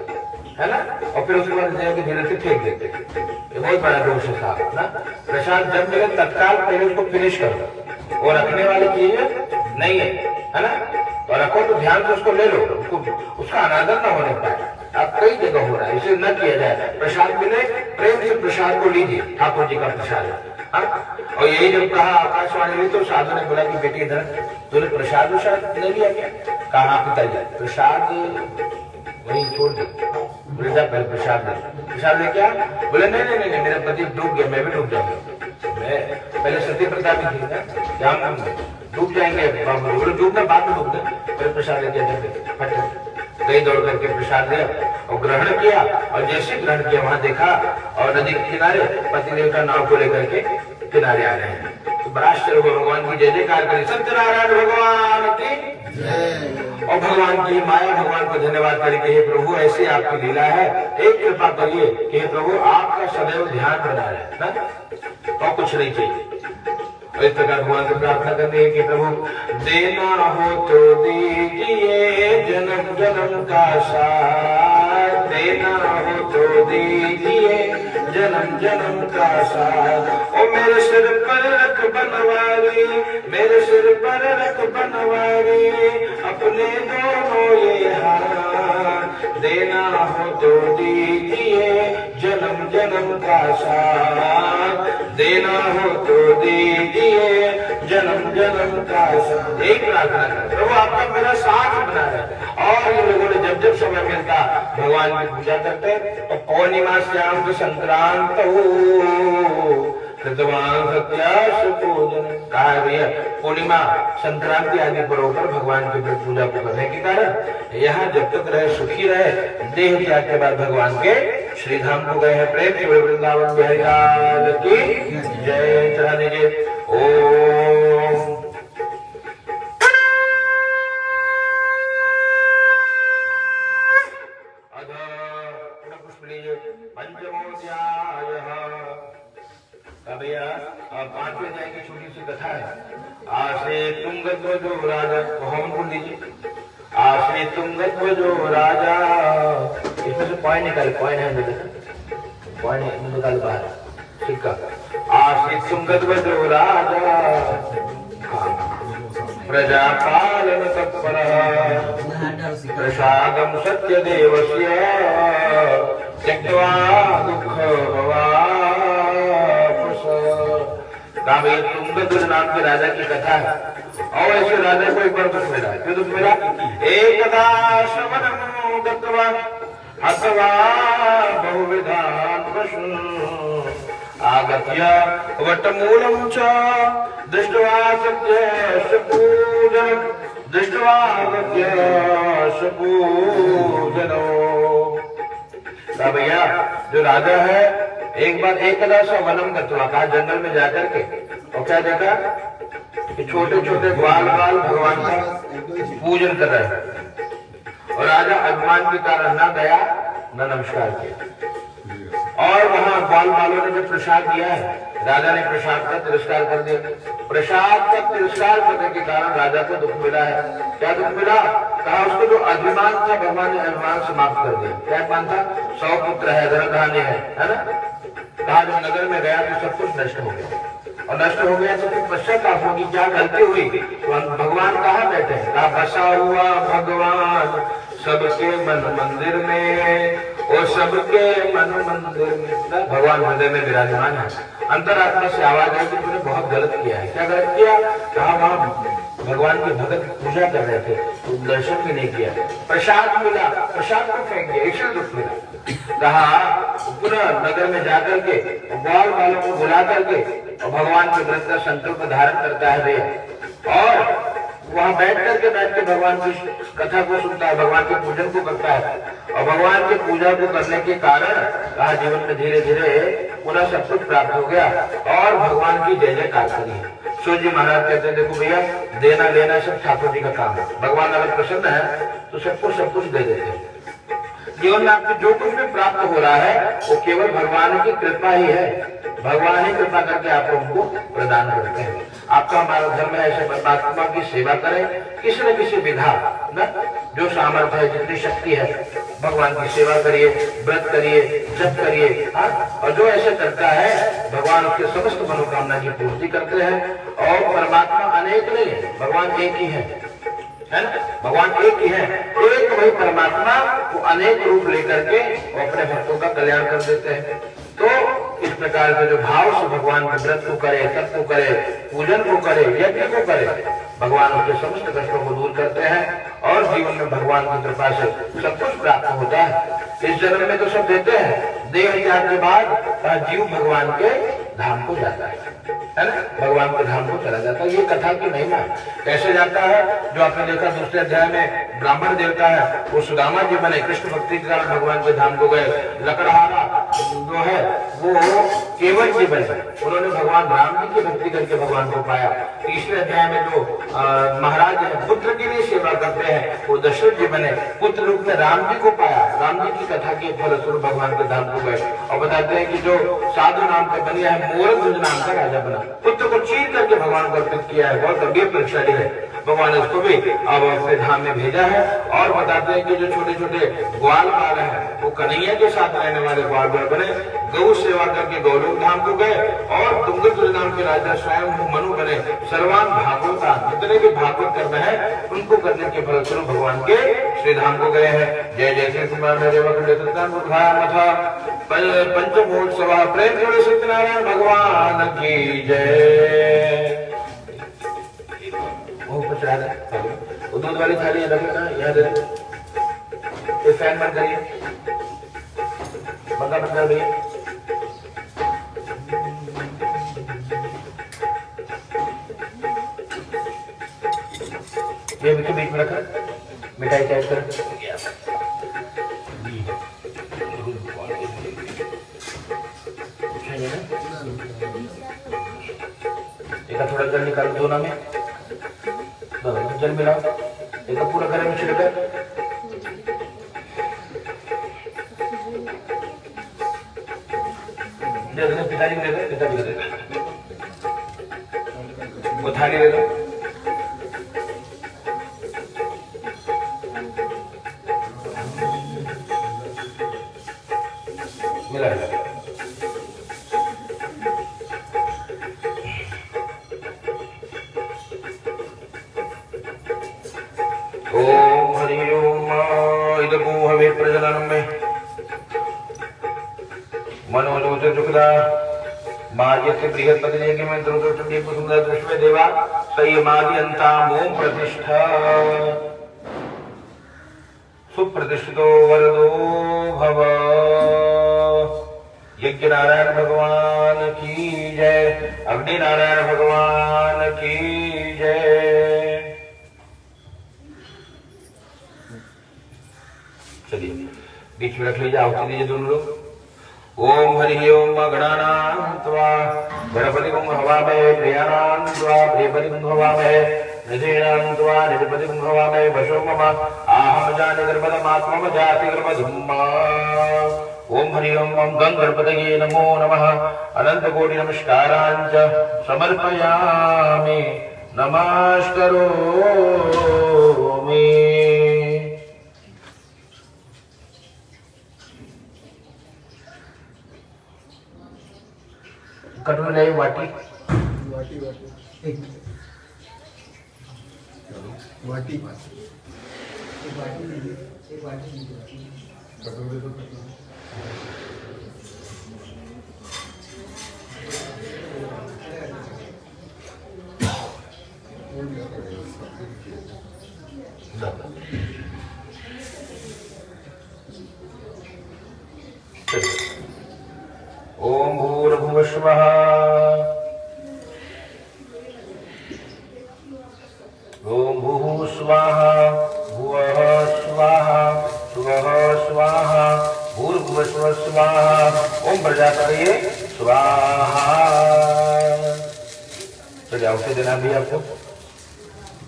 है ना, और फिर उसके बाद धीरे से फेंक देते हैं। ये बहुत बड़ा दोष है साहब ना। प्रसाद जब मिले तत्काल पहले उसको फिनिश करो, वो रखने वाली चीज नहीं है ना, और रखो तो ध्यान से उसको ले लो, उसका अनादर न होने पाए। अब कई जगह हो रहा है, इसे न किया जाए। प्रसाद मिले प्रेम से प्रसाद को लीजिए, ठाकुर जी का प्रसाद। और यही जब कहा आकाशवाणी में तो साधु ने बोला कि बेटी इधर तूने प्रसाद नहीं लिया क्या? कहा पिताजी प्रसाद वही छोड़ दे, बोले पहले प्रसाद ले क्या? बोले नहीं मेरा पति डूब गया, मैं भी डूब जाऊंगा। मैं पहले सती प्रथा भी थी ना, क्या डूब जाएंगे, बोले डूबना बाद में डूबना, पहले प्रसाद लेके गई दौड़ करके प्रसाद लिया और ग्रहण किया। और जैसे ग्रहण किया वहां देखा और नदी के किनारे पतिदेव का नाव को लेकर के किनारे आ रहे हैं। तो बड़ा आश्चर्य हुआ, भगवान की जय जयकार करें, सत्यनारायण भगवान की जय। और भगवान की माया भगवान को धन्यवाद करें कि हे प्रभु ऐसी आपकी लीला है, एक कृपा करिए कि हे प्रभु आपका सदैव ध्यान बना रहे, तो कुछ नहीं चाहिए। इस प्रकार भगवान से प्रार्थना करनी है कि प्रभु देना हो तो दीजिए जन्म जन्म का साथ, देना हो तो दीजिए जन्म जन्म का साथ। ओ मेरे सिर पर रख बनवारी, मेरे सिर पर रख बनवारी, अपने दोनों ये हाथ, देना हो तो दीजिए जन्म जन्म का साथ, देना हो तो दीजिए जन्म जन्म का एक प्रार्थना कर, प्रभु आपका मेरा साथ बना है। और ये लोगों ने जब जब समय मिलता भगवान की पूजा करते। तो पूर्णिमा श्याम के संक्रांत कहा भैया पूर्णिमा संक्रांति आदि पर होकर भगवान की पूजा को करने के कारण यहाँ जब तक रहे सुखी रहे। देह त्याग के बाद भगवान के श्री धाम को गए हैं। प्रेम से वृंदावन बिहारी लाल की जय। चढ़ा दीजिए ओम। भैया पांचवें अध्याय की छोटी सी कथा है। आश्रे तुंगध्वजो राजा, हम बोल दीजिए। आश्रे तुंगध्वजो राजा, इसमें से पॉइंट निकाले, पॉइंट है पॉइंट निकाल बाहर, ठीक है। आश्रे तुंगध्वजो राजा प्रजापालन तत्परः प्रसादं सत्यदेवस्य त्यक्त्वा दुःखभवा। तुंगध्वज नाम के राजा की कथा है। और ऐसे राजा को एक बार दुख मिला। क्यों दुख मिला? एकदा शमनं दत्त्वा हत्वा बहुविधान् पशून् आगत्य वटमूलं च दृष्ट्वा सत्यस्य पूजनं दृष्ट्वा सत्यस्य पूजनो। भैया जो राजा है एक बार एकदा सा वनम गत्वा, कहा जंगल में जाकर के, और क्या देखा कि छोटे छोटे ग्वाल बाल भगवान का पूजन कर रहे हैं। और राजा अभिमान के कारण न गया न नमस्कार किया। और वहां ग्वाल बालों ने जो प्रसाद दिया है, राजा ने प्रसाद का तिरस्कार कर दिया। प्रसाद का तिरस्कार करने के कारण राजा को दुख मिला है। क्या दुख मिला? कहा उसको जो अभिमान था भगवान ने अभिमान समाप्त कर दिया। क्या अभिमान था? 100 पुत्र है, धन धान्य है ना। कहा जब नगर में गया तो सब कुछ नष्ट हो गया। और नष्ट हो गया तो फिर पश्चाताप होगी, क्या गलती हुई? तो भगवान कहाँ बैठे हैं? कहा बसा हुआ भगवान सबके मन मंदिर में, और सबके मन मंदिर में भगवान हृदय में विराजमान है। अंतरात्मा से आवाज आई कि तूने बहुत गलत किया है। क्या गलत किया? कहा वहां भगवान की भगत पूजा कर रहे थे, तो दर्शन भी नहीं किया। प्रसाद मिला, प्रसाद को फेंक दिया, इसलिए दुख मिला। कहा पुनः नगर में जाकर के ग्वाल वालों को बुला करके और भगवान के व्रत का संकल्प धारण करता है भैया। और वहां बैठ के भगवान की कथा को सुनता है, भगवान के पूजन को करता है। और भगवान की पूजा को करने के कारण कहा जीवन में धीरे धीरे पूरा सब कुछ प्राप्त हो गया और भगवान की जय जयकार करी। सूर्य महाराज कहते हैं देखो भैया, देना लेना सब ठाकुर जी का काम है। भगवान अगर प्रसन्न है तो सबको सब कुछ दे देते हैं। जीवन में आपको जो कुछ भी प्राप्त हो रहा है वो केवल भगवान की कृपा ही है। भगवान ही कृपा करके आपको उनको प्रदान करते हैं। आपका हमारा धर्म है ऐसे परमात्मा की सेवा करें, किसी न किसी विधा न जो सामर्थ्य है, जितनी शक्ति है, भगवान की सेवा करिए, व्रत करिए, जप करिए। और जो ऐसे करता है भगवान उसके समस्त मनोकामना की पूर्ति करते हैं। और परमात्मा अनेक नहीं है, भगवान एक ही है ना। भगवान एक ही है, एक वही परमात्मा वो अनेक रूप लेकर के अपने भक्तों का कल्याण कर देते हैं। तो इस प्रकार के जो भाव से भगवान के व्रत को करे, तप को करे, पूजन को करे, यज्ञ को करे, भगवान उसके समस्त कष्टों को दूर करते हैं और जीवन में भगवान की कृपा से सब कुछ प्राप्त होता है। इस जन्म में तो सब देते हैं, देह त्याग के बाद जीव भगवान के धाम को जाता है ना, भगवान के धाम को चला जाता है। ये कथा की महिमा कैसे जाता है? जो आपने देखा दूसरे अध्याय में ब्राह्मण देवता है वो सुदामा जी बने, कृष्ण भक्ति के कारण भगवान के धाम को गए। लकड़हारा जो है वो केवल जी बने, उन्होंने भगवान राम जी की भक्ति करके भगवान को पाया। तीसरे अध्याय में जो महाराज है पुत्र के लिए सेवा करते हैं वो दशरथ जी बने, पुत्र रूप में राम जी को पाया। राम जी की कथा के फलस्वरूप भगवान के धाम को गए। और बताते हैं कि जो साधु नाम का बनिया है मोरध्वज नाम का राजा बना, पुत्र को चीर करके भगवान को अर्पित किया है। बहुत गंभीर परीक्षाली है, भगवान ने उसको भी अब अपने धाम में भेजा है। और बताते हैं कि जो छोटे छोटे ग्वाल बाल है वो कन्हैया के साथ रहने वाले ग्वाल बाल बने, गौ सेवा करके गौलोक धाम को गए। और तुंगध्वज नाम के राजा स्वयं मनु बने, सर्वान भागवता जितने भी भागवत कर्म है उनको करने के फलस्वरूप भगवान के श्री धाम को गए हैं। जय जय श्री कुमार पंचमोत्सव प्रेम सत्यनारायण भगवान की जय। हटा दें। वो दूध वाली थाली रख लेना, यहाँ दे दो। ये फैन बंद करिए, पंखा बंद कर भैया। ये बीच में रखा, मिठाई टाइप कर थोड़ा जल निकालो दोनों में, जल मिलाओ, एक पूरा करें में छिड़कर। पिताजी को दे दो, पिताजी को दे दो, वो थाली दे दो। मिला ओम हरि ओम इदगो हवे प्रजननम में मनोजोत जुगदा मार्यते बृहस्पति के में द्रुतुष्टि सुंदर दृष्टि देवा संयमादि अंताम ओम प्रतिष्ठा सुप्रतिष्ठितो वरदो भव। यज्ञ नारायण भगवान की जय, अग्नि नारायण भगवान की जय। चलिए बीच में रख लीजिए, आहुति दीजिए दोनों लोग। ओम हरि ओम गणानां त्वा गणपतिं हवामहे प्रियाणां त्वा प्रियपतिं हवामहे निधीनां त्वा निधिपतिं हवामहे वशो मम आहम जाने गर्भदमात्मम जाति गर्भधुम्मा। ओम हरि ओम गं गणपतये नमो नमः। अनंत कोटि नमस्कारांच समर्पयामि, नमस्करोमि। कटोरी ले वाटी वाटी वाटी एक वाटी एक वाटी लीजिए, एक वाटी लीजिए, कटोरी तो ओम भूर्भुवः स्वः ओम भूः स्वाहा भुवः स्वाहा स्वः स्वाहा भूर्भुवः स्वः स्वाहा। ओम प्रजापतये स्वाहा। चलिए आउटे देना भी आपको,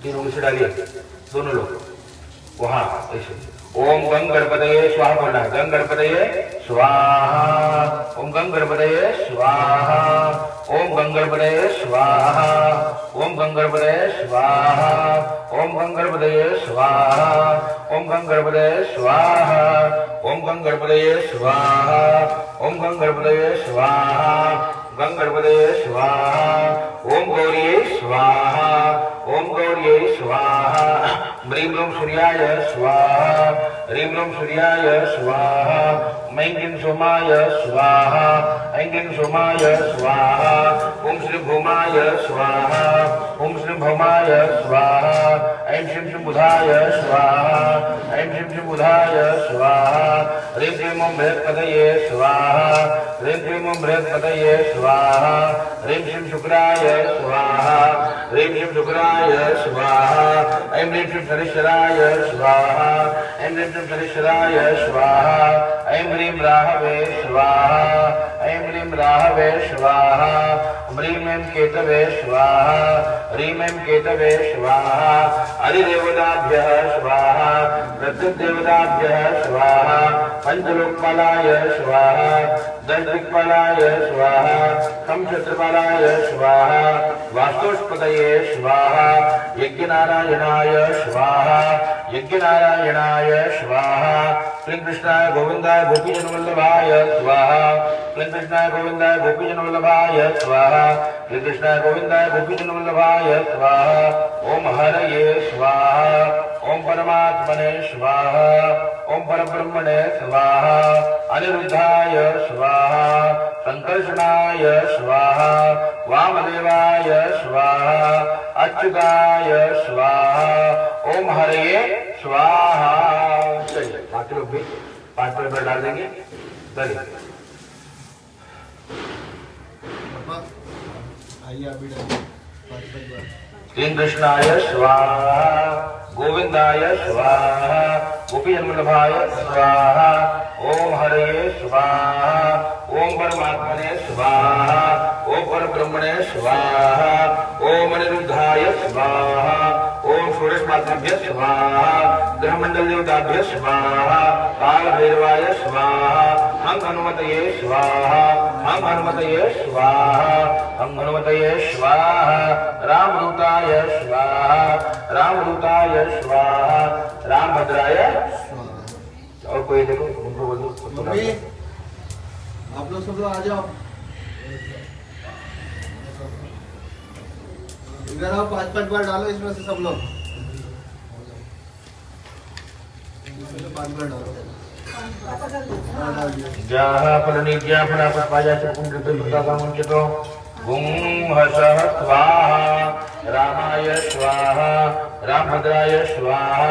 तीन उंगली से डालिए दोनों लोग वहां ऐसे। ओम गं गणपतये स्वाहा बोलना, गं गणपतये स्वाहा। ओम गं गणपतये स्वाहा। ओम गं गणपतये स्वाहा। ओम गं गणपतये स्वाहा। ओम गं गणपतये स्वाहा। ओम गं गणपतये स्वाहा। ओम गं गणपतये स्वाहा। ओम गं गणपतये स्वाहा। गं गणपतये स्वाहा। ओम गौरिये स्वाहा। ओम गौरिये स्वाहा। ह्रीं ह्रूं सूर्याय स्वाहा। ह्रीं ह्रूं सूर्याय स्वाहा। ऐं क्लीं सोमाय स्वाहा। ऐं क्लीं सोमाय स्वाहा। ओम श्री भौमाय स्वाहा। ओम श्री भौमाय स्वाहा। ऐं श्रीं श्री बुधाय स्वाहा। ऐं श्रीं श्री बुधाय स्वाहा। ह्रीं क्लीं ओम बृहस्पतये स्वाहा। ह्रीं क्लीं ओम बृहस्पतये स्वाहा। ह्रीं श्रीं शुक्राय स्वाहा। ह्रीं श्रीं शुक्राय स्वाहा। ऐं ह्रीं श्रीं शनिश्चराय स्वाहा। ऐं ह्रीं श्रीं शनिश्चराय स्वाहा। ऐं ह्रीं राहवे स्वाहा। ऐं ह्रीं राहवे स्वाहा। ह्रीं ऐं केतवे स्वाहा। ह्रीं ऐं केतवे स्वाहा। अधिदेवताभ्यः स्वाहा। प्रत्यग्देवताभ्यः स्वाहा। पंचलोकपालाय स्वाहा। दशदिक्पालाय स्वाहा। खमक्षत्रपालाय स्वाहा। वास्तुष्पतये स्वाहा। यज्ञनारायणाय स्वाहा। यज्ञनारायणाय स्वाहा। क्लीं कृष्णाय गोविंदाय गोपीजनवल्लभाय स्वाहा। क्लीं कृष्णाय गोविंदाय गोपीजनवल्लभाय स्वाहा। क्लीं कृष्णाय गोविंदाय गोपीजनवल्लभाय स्वाहा। ओम हरये स्वाहा। ओम परमात्मने स्वाहा। ओम परब्रह्मणे स्वाहा। अनिरुद्धाय स्वाहा। संकर्षणाय स्वाहा। वामदेवाय स्वाहा। अच्युताय स्वाहा, ओम हरये स्वाहा। चलिए बाकी लोग भी 5 रुपये डाल देंगे। चलिए श्री कृष्णाय स्वाहा, गोविंदाय स्वाहा, गोपी जन्मलभाय स्वाहा, ओम हरये स्वाहा, ओम परमात्मने स्वाहा, ओम परब्रह्मणे स्वाहा, ओम अनिरुद्धाय स्वाहा, ओम षोडशमातृभ्यः स्वाहा, ग्रहमंडल देवताभ्यः स्वाहा, काल भैरवाय स्वाहा, हम हनुमतये स्वाहा, हम हनुमतये स्वाहा, हम हनुमतये स्वाहा, रामदूताय स्वाहा, रामदूताय स्वाहा, रामभद्राय स्वाहा। और कोई देखो उनको बोल दो। आप लोग सब लोग आ जाओ इधर आओ, 5-5 बार डालो इसमें से सब लोग 5 बार डालो। जहाँ फलनित्या फलापस्पाया च पुण्यकृतमुञ्चितो गुं हसः स्वाहा, रामाय स्वाहा, रामभद्राय स्वाहा,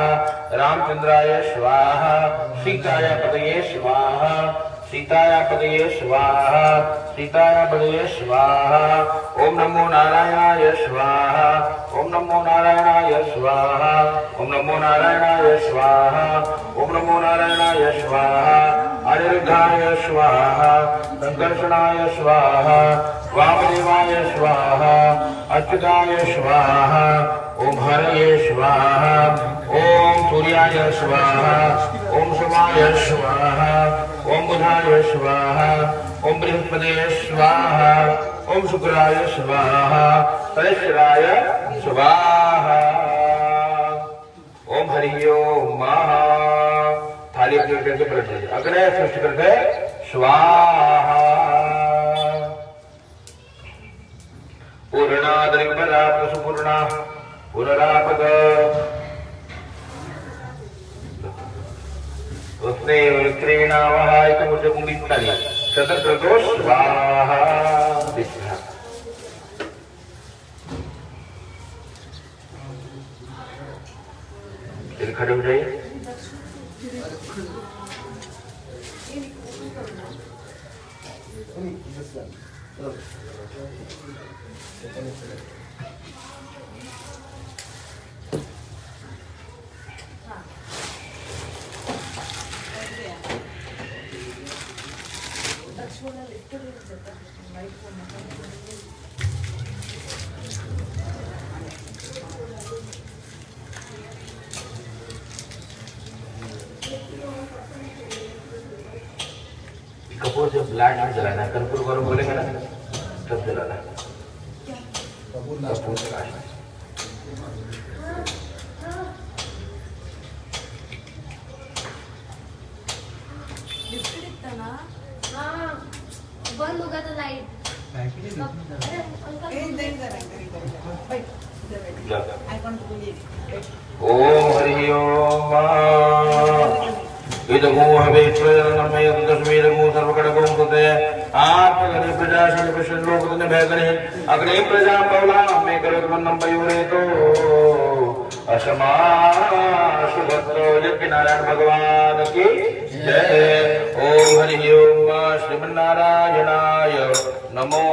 रामचंद्राय स्वाहा, सीताय पतये स्वाहा, सीताय पतये स्वाहा, सीताय पतये स्वाहा, ओम नमो नारायणाय स्वाहा, ओम नमो नारायणाय स्वाहा, ओम नमो नारायणाय स्वाहा, ओम नमो नारायणाय स्वाहा, अनिरुद्धाय स्वाहा, संकर्षणाय स्वाहा, वामदेवाय स्वाहा, अच्युताय स्वाहा, ओम हरये स्वाहा, ओम सूर्याय स्वाहा, ओम सोमाय स्वाहा, ओम बुधाय स्वाहा, ओम बृहस्पतये स्वाहा, ओम शुक्राय स्वाहा, शनिश्चराय स्वाहा, ओम हरि ओम महा। थाली अपने करके पलट दीजिए। अग्नय सृष्टि करके स्वाहा, पूर्णाद्रिपदा प्रसुपूर्णा पुनरापद उसने विक्रीणावहाय मुझे कुंभिताली शतक्रतो स्वाहा। फिर खड़े हो जाइए। कपूर से ब्लैक नहीं जलाना है, कर्पूर गरम बोलेंगे ना तब जलाना है। कपूर जलाना है। बंद होगा तो लाइट ओम हरि ओम इदगो हवेश्वरनमय दशमेदगो सर्वकड़गो कृते आत्मगणे प्रजाशल विष्णुलोकतने भयगणे अग्ने प्रजा बहुलां मे करोत्पन्नं पयोरेतो अशमाशुभद्रो यज्ञ नारायण भगवान की जय। ओम हरि ओम श्रीमन्नारायणाय नमो